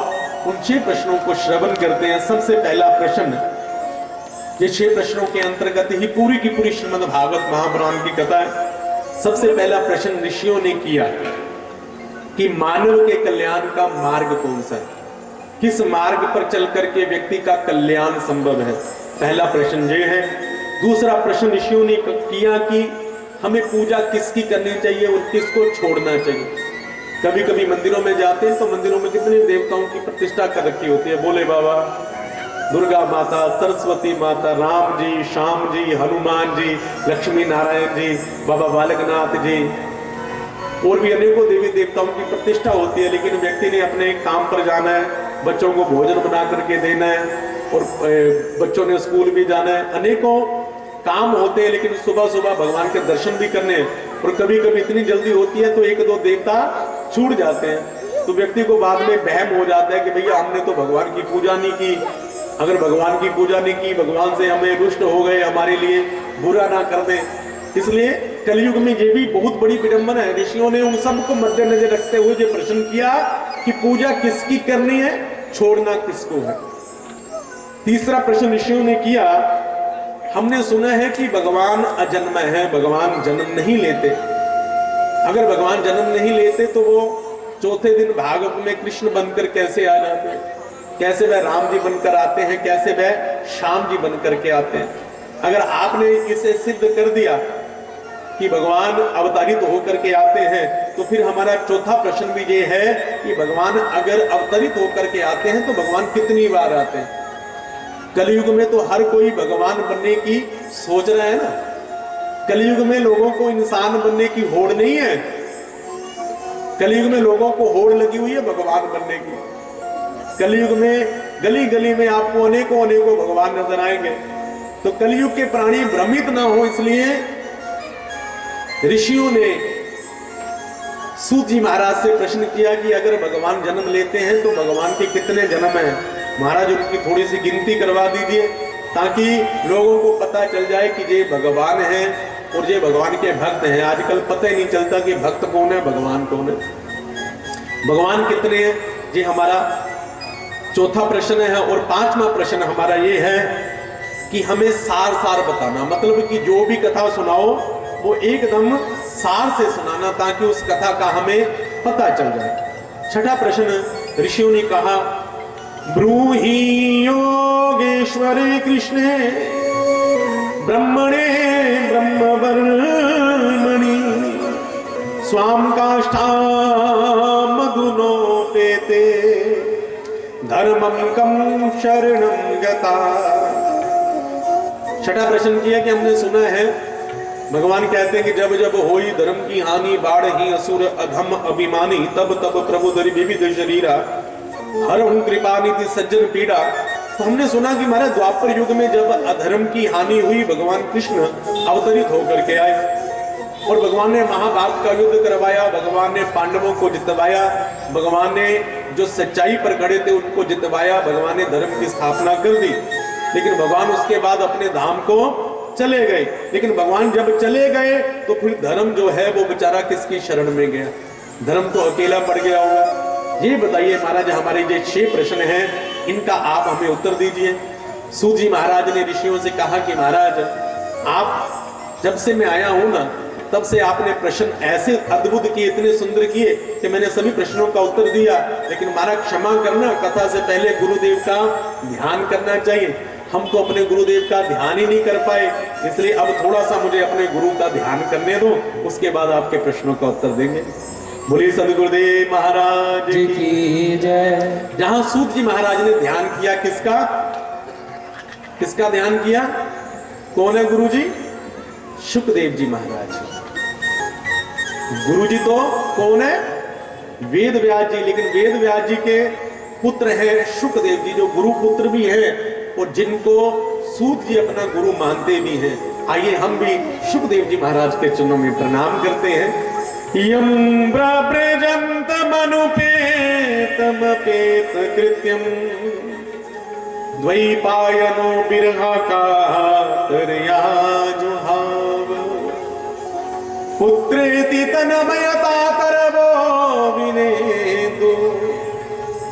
उन 6 प्रश्नों को श्रवण करते हैं। सबसे पहला प्रश्न, ये 6 प्रश्नों के अंतर्गत ही पूरी की पूरी श्रीमद् भागवत महापुराण की कथा है। सबसे पहला प्रश्न ऋषियों ने किया कि मानव के कल्याण का मार्ग कौन सा है, किस मार्ग पर चल करके व्यक्ति का कल्याण संभव है। पहला प्रश्न ये है। दूसरा प्रश्न ऋषियों ने किया कि हमें पूजा किसकी करनी चाहिए और किसको छोड़ना चाहिए। कभी कभी मंदिरों में जाते हैं तो मंदिरों में कितने देवताओं की प्रतिष्ठा कर रखी होती है, भोले बाबा, दुर्गा माता, सरस्वती माता, राम जी, श्याम जी, हनुमान जी, लक्ष्मी नारायण जी, बाबा बालकनाथ जी, और भी अनेकों देवी देवताओं की प्रतिष्ठा होती है। लेकिन व्यक्ति ने अपने काम पर जाना है, बच्चों को भोजन बना करके देना है और बच्चों ने स्कूल भी जाना है, अनेकों काम होते हैं, लेकिन सुबह सुबह भगवान के दर्शन भी करने हैं। और कभी कभी इतनी जल्दी होती है तो 1-2 देवता छूट जाते हैं, तो व्यक्ति को बाद में वहम हो जाता है कि भैया हमने तो भगवान की पूजा नहीं की। अगर भगवान की पूजा नहीं की, भगवान से हमें रुष्ट हो गए, हमारे लिए बुरा ना कर दें। इसलिए कलयुग में ये भी बहुत बड़ी विडंबना है। ऋषियों ने उन सबको मद्देनजर रखते हुए ये प्रश्न किया कि पूजा किसकी करनी है, छोड़ना किसको है। तीसरा प्रश्न ऋषियों ने किया, हमने सुना है कि भगवान अजन्मय है, भगवान जन्म नहीं लेते। अगर भगवान जन्म नहीं लेते तो वो चौथे दिन भागवत में कृष्ण बनकर कैसे आ जाते हैं, कैसे वह राम जी बनकर आते हैं, कैसे वह श्याम जी बनकर के आते हैं। अगर आपने इसे सिद्ध कर दिया कि भगवान अवतरित होकर के आते हैं, तो फिर हमारा चौथा प्रश्न भी ये है कि भगवान अगर अवतरित होकर के आते हैं तो भगवान कितनी बार आते हैं। कलयुग में तो हर कोई भगवान बनने की सोच रहा है ना। कलयुग में लोगों को इंसान बनने की होड़ नहीं है, कलयुग में लोगों को होड़ लगी हुई है भगवान बनने की। कलयुग में गली गली में आपको अनेकों अनेकों भगवान नजर आएंगे। तो कलयुग के प्राणी भ्रमित ना हो, इसलिए ऋषियों ने सूत जी महाराज से प्रश्न किया कि अगर भगवान जन्म लेते हैं तो भगवान के कितने जन्म हैं। महाराज उनकी थोड़ी सी गिनती करवा दीजिए ताकि लोगों को पता चल जाए कि ये भगवान हैं और ये भगवान के भक्त हैं। आजकल पता ही नहीं चलता कि भक्त कौन है, भगवान कौन है। भगवान कितने हैं, ये हमारा चौथा प्रश्न है। और 5वां प्रश्न हमारा ये है कि हमें सार सार बताना, मतलब कि जो भी कथा सुनाओ वो एकदम सार से सुनाना ताकि उस कथा का हमें पता चल जाए। छठा प्रश्न ऋषियों ने कहा, ब्रूहि योगेश्वरे कृष्णे ब्रह्मणे ब्रह्मवर्मणि स्वाम काष्ठामधुनोपेते धर्मं कं शरणं गता। छठा प्रश्न किया कि हमने सुना है भगवान कहते हैं कि जब जब होई धर्म की हानि, बाढ़ ही असुर अधम अभिमानी, तब तब प्रभु धरि विविध शरीरा, हर हूं कृपा निधि सज्जन पीड़ा। तो हमने सुना कि हमारे द्वापर युग में जब अधर्म की हानि हुई, भगवान कृष्ण अवतरित होकर के आए और भगवान ने महाभारत का युद्ध करवाया, भगवान ने पांडवों को जितवाया, भगवान ने जो सच्चाई पर खड़े थे उनको जितवाया, भगवान ने धर्म की स्थापना कर दी। लेकिन भगवान उसके बाद अपने धाम को चले गए। लेकिन भगवान जब चले गए तो फिर धर्म जो है वो बेचारा किसकी शरण में गया? धर्म तो अकेला पड़ गया होगा। ये बताइए महाराज, हमारे ये 6 प्रश्न हैं, इनका आप हमें उत्तर दीजिए। सूत जी महाराज ने ऋषियों से कहा कि महाराज, आप जब से मैं आया हूं ना, तब से आपने प्रश्न ऐसे अद्भुत किए, इतने सुंदर किए कि मैंने सभी प्रश्नों का उत्तर दिया। लेकिन महाराज क्षमा करना, कथा से पहले गुरुदेव का ध्यान करना चाहिए। हम तो अपने गुरुदेव का ध्यान ही नहीं कर पाए, इसलिए अब थोड़ा सा मुझे अपने गुरु का ध्यान करने दो, उसके बाद आपके प्रश्नों का उत्तर देंगे। बोलिए सदगुरुदेव महाराज की जय। जहां सूत जी महाराज ने ध्यान किया, किसका ध्यान किया? कौन है गुरु जी? शुकदेव जी महाराज। गुरु जी तो कौन है? वेद व्यास जी। लेकिन वेद व्यास जी के पुत्र है शुकदेव जी, जो गुरु पुत्र भी हैं और जिनको सूत जी अपना गुरु मानते भी हैं। आइए हम भी शुकदेव जी महाराज के चरणों में प्रणाम करते हैं। यम ब्रजंत मनुपेतम पेत कृत्यम द्वैपायनो बिरहा कातरया जुहाव पुत्रेति तनमयता करवो विनेदु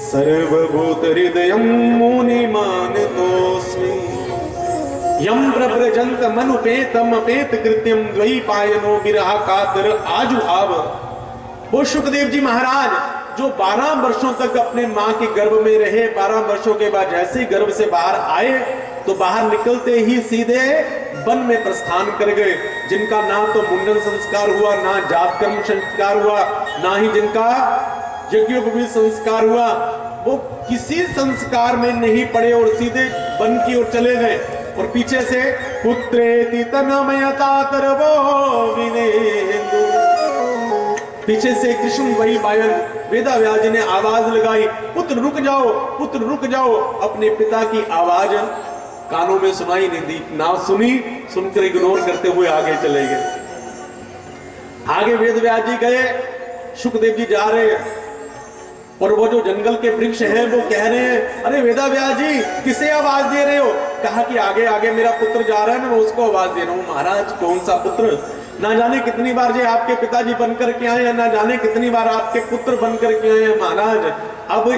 सर्वभूत हृदयं मुनि मानतोस्मि। यम प्रव्रजंत मनुपेतम अपेत कृत्यम द्वैपायनो विरह कातर आजुहाव। वो शुकदेव जी महाराज जो 12 वर्षों तक अपने मां के गर्भ में रहे, 12 वर्षों के बाद जैसे ही गर्भ से बाहर आए तो बाहर निकलते ही सीधे वन में प्रस्थान कर गए, जिनका ना तो मुंडन संस्कार हुआ, ना जात कर्म संस्कार हुआ, ना ही जिनका यज्ञोपवीत संस्कार हुआ, वो किसी संस्कार में नहीं पड़े और सीधे वन की ओर चले गए। और पीछे से पुत्रेति तनमयता तरवो विनेदु, पीछे से कृष्ण वही बायन वेदा व्यास जी ने आवाज लगाई, पुत्र रुक जाओ, पुत्र रुक जाओ। अपने पिता की आवाज कानों में सुनाई नहीं दी, ना सुनी, सुनकर इग्नोर करते हुए आगे चले गए। आगे वेद व्यास जी गए, शुकदेव जी जा रहे हैं और वो जो जंगल के वृक्ष हैं वो कह रहे हैं, अरे वेदा व्यास जी किसे आवाज दे रहे हो? कहा कि आगे आगे मेरा पुत्र जा रहा है ना, मैं उसको आवाज दे रहा हूँ। महाराज कौन सा पुत्र? ना जाने कितनी बार जो आपके पिताजी बनकर के आए हैं, ना जाने कितनी बार आपके पुत्र बनकर के आए हैं महाराज। अब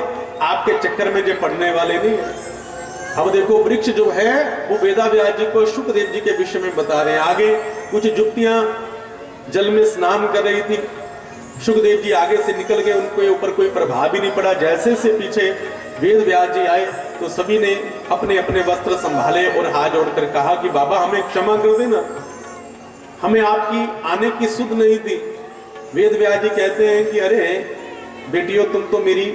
आपके चक्कर में जो पढ़ने वाले नहीं है। अब देखो वृक्ष जो है वो वेदा व्यास जी को शुकदेव जी के विषय में बता रहे हैं। आगे कुछ जुक्तियां जल में स्नान कर रही थी, शुकदेव जी आगे से निकल गए, उनके ऊपर कोई प्रभाव ही नहीं पड़ा। जैसे से पीछे वेद व्यास जी आए तो सभी ने अपने अपने वस्त्र संभाले और हाथ जोड़कर कहा कि बाबा हमें क्षमा कर देना, हमें आपकी आने की सुध नहीं थी। वेद व्यास जी कहते हैं कि अरे बेटियों, तुम तो मेरी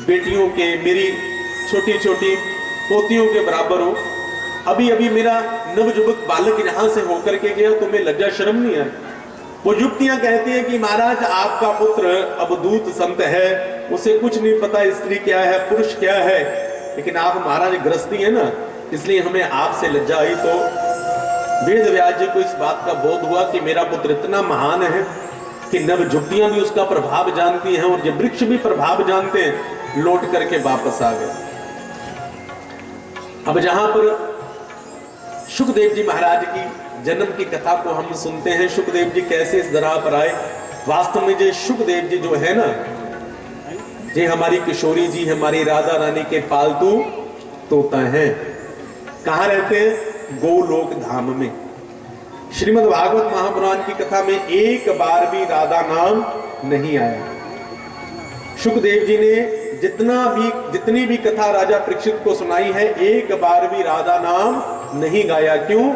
बेटियों के, मेरी छोटी छोटी पोतियों के बराबर हो। अभी अभी मेरा नवजुवक बालक यहां से होकर के गया, तुम्हें लज्जा शर्म नहीं आई? वो युक्तियां कहती हैं कि महाराज आपका पुत्र अवधूत संत है, उसे कुछ नहीं पता स्त्री क्या है, पुरुष क्या है, लेकिन आप महाराज गृहस्थी है ना, इसलिए हमें आपसे लज्जा आई। तो वेद व्यास जी को इस बात का बोध हुआ कि मेरा पुत्र इतना महान है कि नवजुक्तियां भी उसका प्रभाव जानती हैं और ये वृक्ष भी प्रभाव जानते हैं। लौट करके वापस आ गए। अब जहां पर शुकदेव जी महाराज की जन्म की कथा को हम सुनते हैं, शुकदेव जी कैसे इस धरा पर आए। वास्तव में जो शुकदेव जी जो है ना, ये हमारी किशोरी जी, हमारी राधा रानी के पालतू तोता हैं। कहाँ रहते हैं? गोलोक धाम में। श्रीमद् भागवत महापुराण की कथा में एक बार भी राधा नाम नहीं आया। शुकदेव जी ने जितनी भी कथा राजा परीक्षित को सुनाई है, एक बार भी राधा नाम नहीं गाया। क्यों?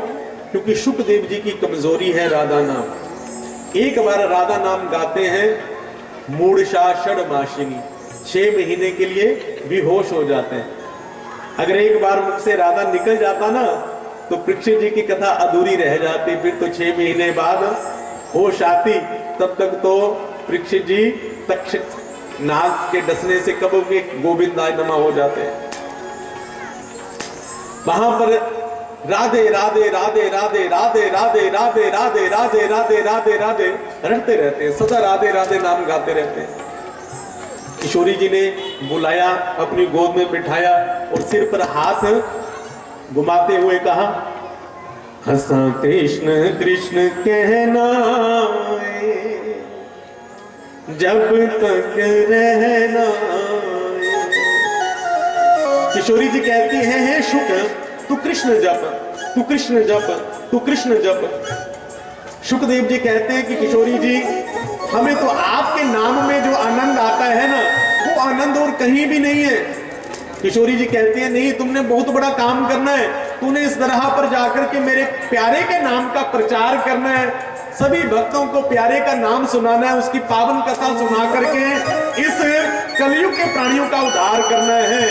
क्योंकि शुकदेव जी की कमजोरी है राधा नाम। एक बार राधा नाम गाते हैं, मूढ़शा षडमासिनी, 6 महीने के लिए बेहोश हो जाते हैं। अगर एक बार मुख से राधा निकल जाता ना तो परीक्षित जी की कथा अधूरी रह जाती। फिर तो 6 महीने बाद होश आती, तब तक तो परीक्षित जी तक्षक नाग के डसने से कब के गोविंदाय नमः हो जाते हैं। वहां पर राधे राधे राधे राधे राधे राधे राधे राधे राधे राधे राधे राधे रटते रहते हैं, सदा राधे राधे नाम गाते रहते हैं। किशोरी जी ने बुलाया, अपनी गोद में बिठाया और सिर पर हाथ घुमाते हुए कहा, हंसा कृष्ण कृष्ण कहना जब तक रहना। किशोरी जी कहती हैं, शुक तू कृष्ण जप, तू कृष्ण जप, तू कृष्ण जप। शुकदेव जी कहते हैं कि किशोरी जी, हमें तो आपके नाम में जो आनंद आता है ना, वो आनंद और कहीं भी नहीं है। किशोरी जी कहती हैं, नहीं, तुमने बहुत बड़ा काम करना है, तूने इस तरह पर जाकर के मेरे प्यारे के नाम का प्रचार करना है, सभी भक्तों को प्यारे का नाम सुनाना है, उसकी पावन कथा सुना करके इस कलयुग के प्राणियों का उद्धार करना है।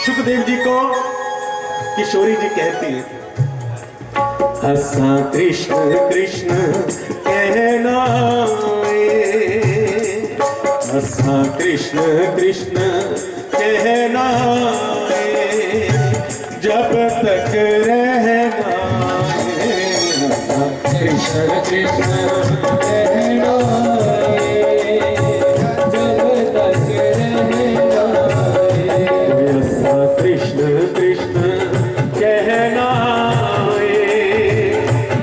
शुकदेव जी को किशोरी जी कहती है, हंसा कृष्ण कृष्ण कहना, हंसा कृष्ण कृष्ण कहना जब तक रहना। हंसा कृष्ण कृष्ण कहना जब तक रहना। हंसा कृष्ण कृष्ण कहना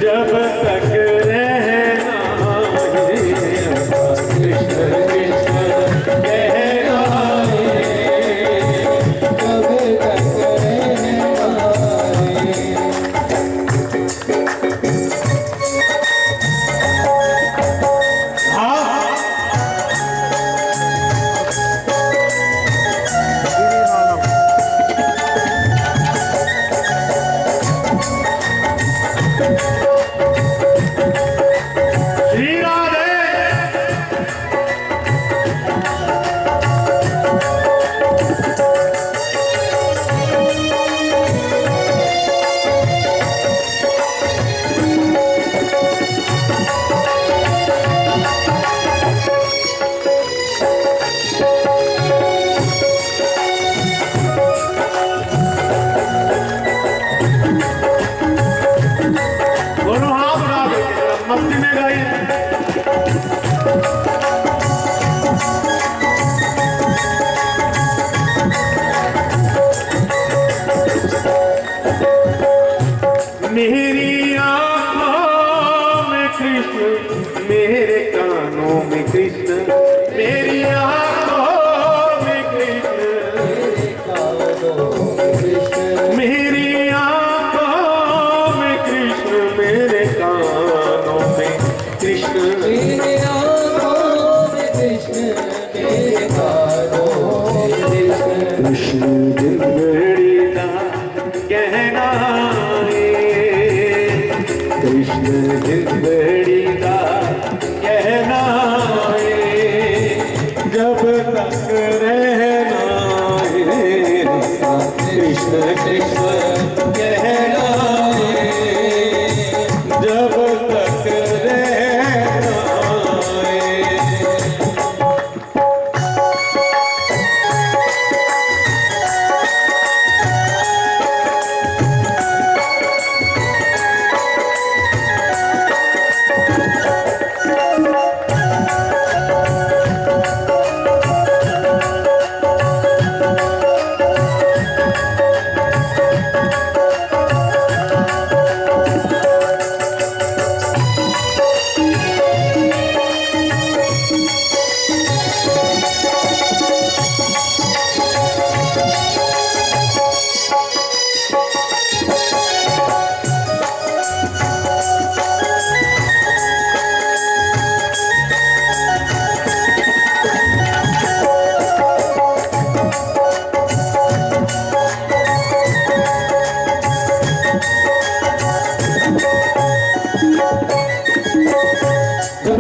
जब तक रहना। कृष्ण कृष्ण कहना जब तक रहना। मेरी आँखों में कृष्ण, मेरे कानों में कृष्ण, मेरी आँखों में कृष्ण, मेरी आँखों में कृष्ण, मेरे कानों में कृष्ण, मेरी आँखों में कृष्ण, मेरे कानों में कृष्ण। कृष्ण जिंदड़ी का कहना, कृष्ण जिंदड़ी का कहना जब तक रहना। कृष्ण कृष्ण कहना जब तक रहना।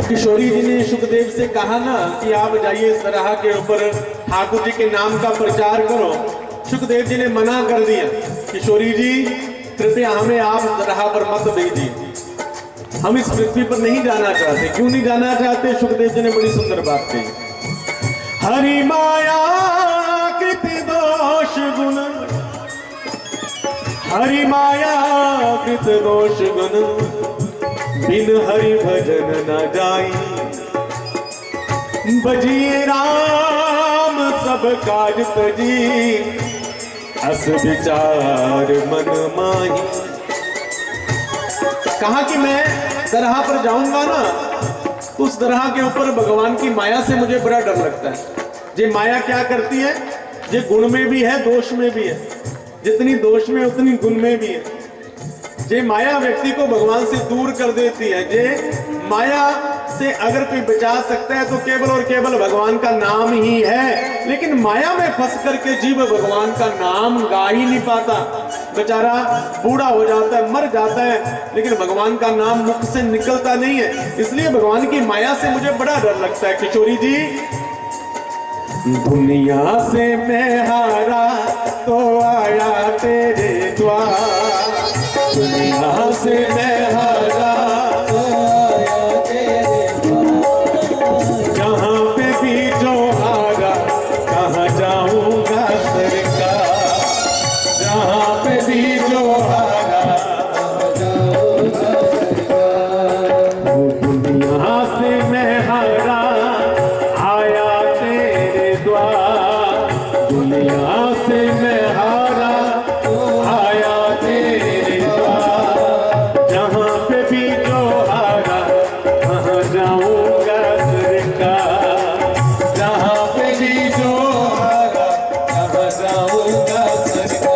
किशोरी जी ने शुकदेव से कहा ना कि आप जाइए इस तरह के ऊपर ठाकुर जी के नाम का प्रचार करो, शुकदेव जी ने मना कर दिया। किशोरी जी, कृपया हमें आप इस तरह पर मत भेजिए, हम इस पृथ्वी पर नहीं जाना चाहते। क्यों नहीं जाना चाहते? शुकदेव जी ने बड़ी सुंदर बात कही, हरि माया कृत दोष गुण, हरि माया कृत दोष गुण, बिन हरि भजन न जाई, बजिए राम सब काज तजी, अस विचार मन माही। कहा कि मैं दरगाह पर जाऊंगा ना, तो उस दरगाह के ऊपर भगवान की माया से मुझे बड़ा डर लगता है। ये माया क्या करती है? ये गुण में भी है, दोष में भी है। जितनी दोष में उतनी गुण में भी है। ये माया व्यक्ति को भगवान से दूर कर देती है। ये माया से अगर कोई बचा सकता है तो केवल और केवल भगवान का नाम ही है। लेकिन माया में फंस करके जीव भगवान का नाम गा ही नहीं पाता, बेचारा बूढ़ा हो जाता है, मर जाता है, लेकिन भगवान का नाम मुख से निकलता नहीं है। इसलिए भगवान की माया से मुझे बड़ा डर लगता है। किशोरी जी, दुनिया से मैं हारा तो आया तेरे द्वार, दुनिया से मैं हारा तो आया तेरे द्वार, जहाँ पे भी जो हारा कहाँ जाऊंगा सरकार, जहाँ पे भी जो हारा कहाँ जाऊंगा सरकार। वो दुनिया से मैं हारा आया तेरे द्वार, दुनिया से मैं हारा आया तेरे द्वार, जहाँ पे भी जो हारा वहाँ जाऊंगा सरकार, जहाँ पे भी जो हारा वहाँ जाऊंगा सरकार।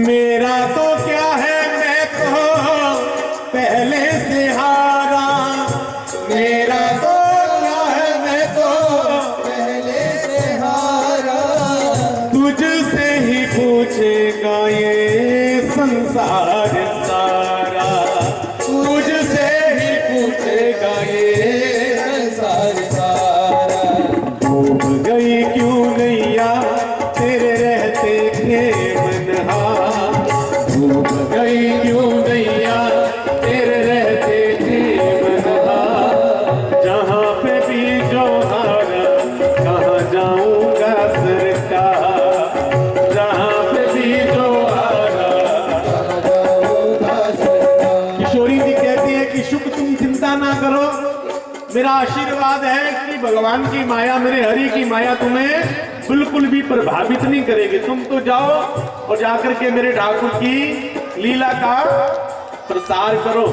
मेरा तो क्या है, मैं तो पहले से हारा, मेरा तो क्या है, मैं तो पहले से हारा, तुझसे ही पूछेगा ये संसार सारा, तुझसे ही पूछेगा ये संसार सारा। डूब गई क्यों नैया तेरे रहते थे मनहा, डूब गई क्यों नैया तेरे रहते थे मनहा, जहाँ पे भी जो हारा कहाँ जाऊंगा सरकार, जहाँ पे भी जो हारा कहाँ जाऊंगा सरकार। किशोरी जी कहती है कि शुभ तुम चिंता ना करो, मेरा आशीर्वाद है कि भगवान की माया, मेरे हरि की माया तुम्हें बिल्कुल भी प्रभावित नहीं करेगी। तुम तो जाओ और जाकर के मेरे ठाकुर की लीला का प्रसार करो,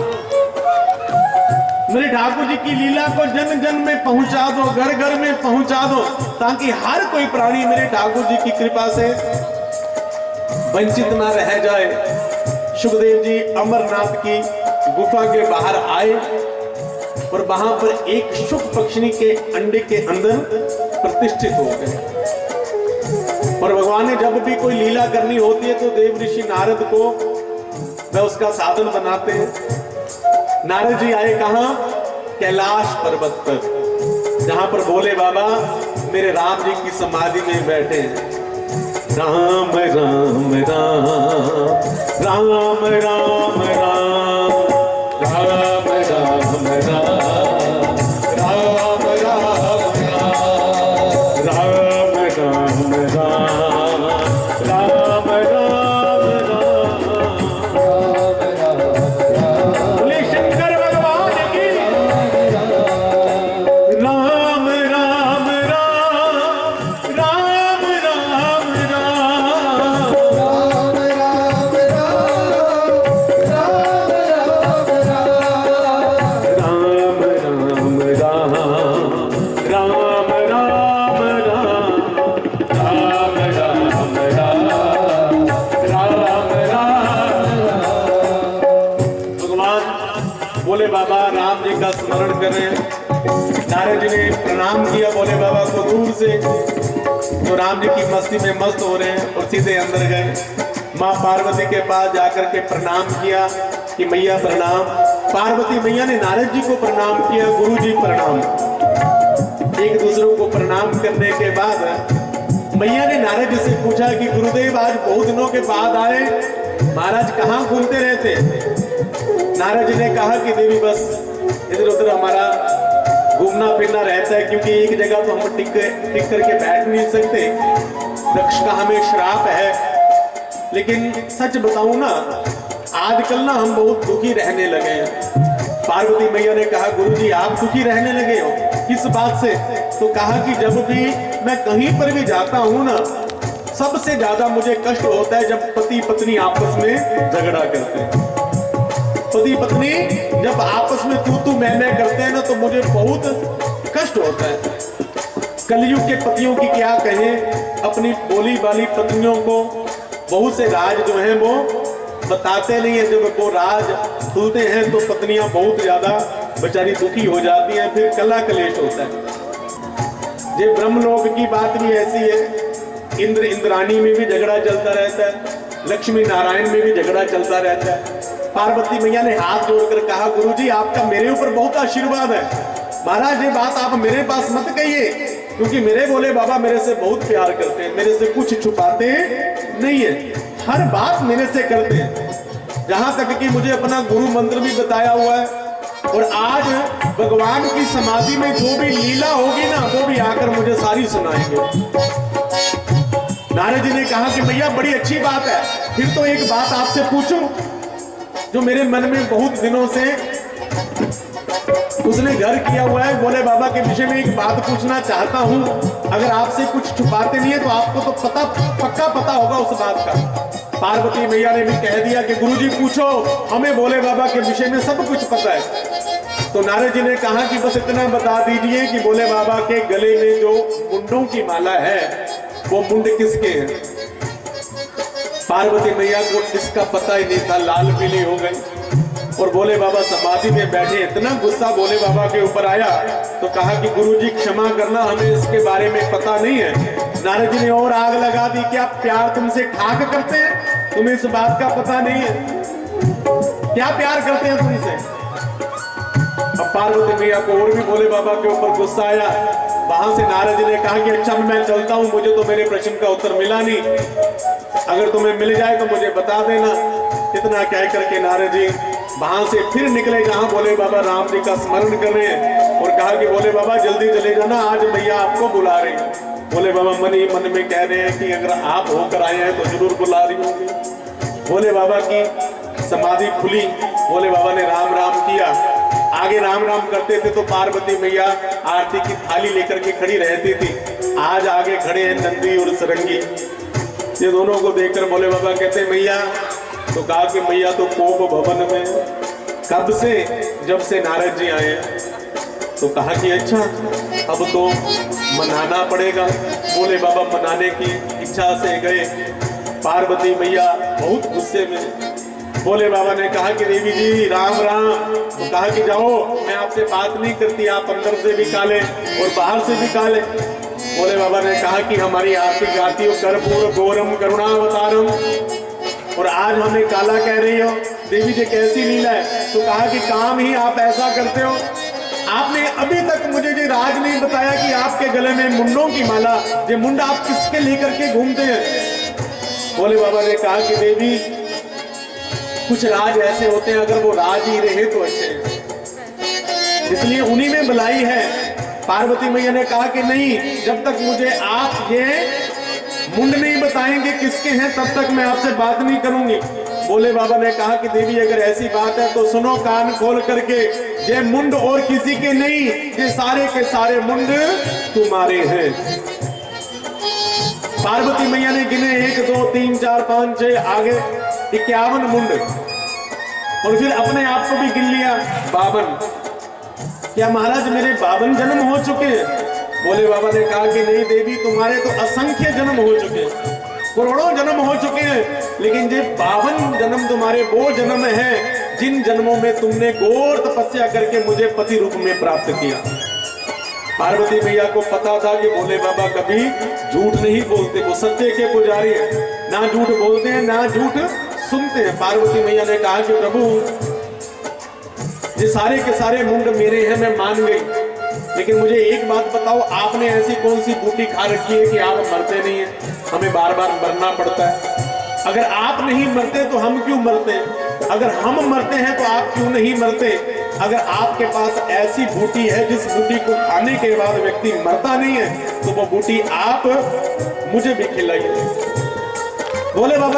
मेरे ठाकुर जी की लीला को जन जन में पहुंचा दो, घर घर में पहुंचा दो, ताकि हर कोई प्राणी मेरे ठाकुर जी की कृपा से वंचित ना रह जाए। सुखदेव जी अमरनाथ की गुफा के बाहर आए और वहां पर एक शुक पक्षी के अंडे के अंदर प्रतिष्ठित हो गए। और भगवान ने जब भी कोई लीला करनी होती है तो देव ऋषि नारद को वह उसका साधन बनाते हैं। नारद जी आए कहां? कैलाश पर्वत पर, जहां पर भोले बाबा मेरे राम जी की समाधि में बैठे हैं। राम राम राम राम राम राम राम राम राम राम राम राम राम राम राम राम। बोले शंकर भगवान की। राम राम राम राम राम राम राम राम राम बोले बाबा राम जी का स्मरण कर रहे हैं। नारद जी ने प्रणाम किया बोले बाबा को दूर से, तो राम जी की मस्ती में मस्त हो रहे हैं और सीधे अंदर गए। माँ पार्वती के पास जाकर के प्रणाम किया कि मैया प्रणाम। पार्वती मैया ने नारद जी को प्रणाम किया, गुरु जी प्रणाम। एक दूसरों को प्रणाम करने के बाद मैया ने नारद जी से पूछा कि गुरुदेव आज बहुत दिनों के बाद आए, महाराज कहाँ घूमते रहते? नारद जी ने कहा कि देवी बस इधर उधर हमारा घूमना फिरना रहता है, क्योंकि एक जगह तो हम टिक करके बैठ नहीं सकते, दक्ष का हमें श्राप है। लेकिन सच बताऊं ना, आजकल ना हम बहुत दुखी रहने लगे हैं। पार्वती मैया ने कहा गुरुजी आप दुखी रहने लगे हो, किस बात से? तो कहा कि जब भी मैं कहीं पर भी जाता हूं ना, सबसे ज्यादा मुझे कष्ट होता है जब पति पत्नी आपस में झगड़ा करते हैं। पति पत्नी जब आपस में तू मैं करते हैं ना, तो मुझे बहुत कष्ट होता है। कलयुग के पतियों की क्या कहें, अपनी बोली वाली पत्नियों को बहुत से राज जो हैं वो बताते नहीं है। जब वो राज खुलते हैं तो पत्नियां बहुत ज्यादा बेचारी दुखी हो जाती हैं, फिर कला कलेश होता है। ये ब्रह्मलोक की बात भी ऐसी है, इंद्र इंद्राणी में भी झगड़ा चलता रहता है, लक्ष्मी नारायण में भी झगड़ा चलता रहता है। पार्वती मैया ने हाथ जोड़कर कहा गुरुजी आपका मेरे ऊपर बहुत आशीर्वाद है, महाराज ये बात आप मेरे पास मत कहिए, क्योंकि मेरे बोले बाबा मेरे से बहुत प्यार करते हैं, मेरे से कुछ छुपाते नहीं है, हर बात मेरे से करते हैं। जहां तक कि मुझे अपना गुरु मंत्र भी बताया हुआ है, और आज भगवान की समाधि में जो भी लीला होगी ना, वो भी आकर मुझे सारी सुनाएंगे। नारद जी ने कहा कि भैया बड़ी अच्छी बात है, फिर तो एक बात आपसे पूछूं जो मेरे मन में बहुत दिनों से उसने घर किया हुआ है। बोले बाबा के विषय में एक बात पूछना चाहता हूं, अगर आपसे कुछ छुपाते नहीं है तो आपको तो पक्का पता होगा उस बात का। पार्वती मैया ने भी कह दिया कि गुरुजी पूछो, हमें भोले बाबा के विषय में सब कुछ पता है। तो नारद जी ने कहा कि बस इतना बता दीजिए कि भोले बाबा के गले में जो मुंडों की माला है वो मुंड किसके हैं? पार्वती मैया को इसका पता ही नहीं था, लाल पीली हो गई। और भोले बाबा समाधि में बैठे, इतना गुस्सा भोले बाबा के ऊपर आया तो कहा कि गुरुजी क्षमा करना, हमें इसके बारे में पता नहीं है। नारद जी ने और आग लगा दी, क्या प्यार तुमसे खाक करते हैं, तुम्हें इस बात का पता नहीं है, क्या प्यार करते हैं तुमसे? अब पार्वती मैया को और भी भोले बाबा के ऊपर गुस्सा आया। वहां से नारद जी ने कहा कि अच्छा मैं चलता हूं, मुझे तो मेरे प्रश्न का उत्तर मिला नहीं, अगर तुम्हें मिल जाए तो मुझे बता देना। इतना कह करके नारद जी वहां से फिर निकले जहां भोले बाबा राम जी का स्मरण कर रहे हैं, और कहा कि भोले बाबा जल्दी चले जाना, आज मैया आपको बुला रही है। भोले बाबा मन ही मन में कह रहे हैं कि अगर आप होकर आए हैं तो जरूर बुला रही होंगी। भोले बाबा की समाधि खुली, भोले बाबा ने राम राम किया। आगे राम राम करते थे तो पार्वती मैया आरती की थाली लेकर के खड़ी रहती थी। आज आगे खड़े हैं नंदी और सरंगी। ये दोनों को देखकर भोले बाबा कहते मैया, तो कहा कि मैया तो कोप भवन में कब से, जब से नारद जी आए। तो कहा कि अच्छा अब तो मनाना पड़ेगा। भोले बाबा मनाने की इच्छा से गए। पार्वती मैया बहुत गुस्से में। भोले बाबा ने कहा कि देवी जी राम राम। तो कहा कि जाओ, मैं आपसे बात नहीं करती, आप अंदर से भी काले और बाहर से भी काले। भोले बाबा ने कहा कि हमारी आरती गाती हो कर्पूर गौरम करुणावतारम, और आज हमें काला कह रही हो, देवी जी कैसी लीला है? तो कहा कि काम ही आप ऐसा करते हो, आपने अभी तक मुझे ये राज नहीं बताया कि आपके गले में मुंडों की माला, ये मुंड आप किसके लेकर के घूमते हैं? भोले बाबा ने कहा कि देवी कुछ राज ऐसे होते हैं, अगर वो राज ही रहे तो अच्छे हैं, इसलिए उन्हीं में भलाई है। पार्वती मैया ने कहा कि नहीं, जब तक मुझे आप ये मुंड नहीं बताएंगे किसके हैं, तब तक मैं आपसे बात नहीं करूंगी। भोले बाबा ने कहा कि देवी अगर ऐसी बात है तो सुनो कान खोल करके, ये मुंड और किसी के नहीं, ये सारे के सारे मुंड तुम्हारे हैं। पार्वती मैया ने गिने 1 2 3 4 5 6 आगे 51 मुंड, और फिर अपने आप को भी गिन लिया 52। क्या महाराज मेरे 52 जन्म हो चुके हैं? भोले बाबा ने कहा कि नहीं देवी, तुम्हारे तो असंख्य जन्म हो चुके हैं, करोड़ों जन्म हो चुके हैं, लेकिन ये 52 जन्म तुम्हारे वो जन्म हैं जिन जन्मों में तुमने घोर तपस्या करके मुझे पति रूप में प्राप्त किया। पार्वती मैया को पता था कि भोले बाबा कभी झूठ नहीं बोलते, वो सत्य के पुजारी है, ना झूठ बोलते हैं ना झूठ सुनते हैं। पार्वती मैया ने कहा कि प्रभु ये सारे के सारे मुंड मेरे हैं, मैं मान गई, लेकिन मुझे एक बात बताओ, आपने ऐसी कौन सी बूटी खा रखी है कि आप मरते नहीं है, हमें बार बार मरना पड़ता है? अगर आप नहीं मरते तो हम क्यों मरते? अगर हम मरते हैं तो आप क्यों नहीं मरते? अगर आपके पास ऐसी बूटी है जिस बूटी को खाने के बाद व्यक्ति मरता नहीं है, तो वो बूटी आप मुझे भी खिलाइए। बोले बाबा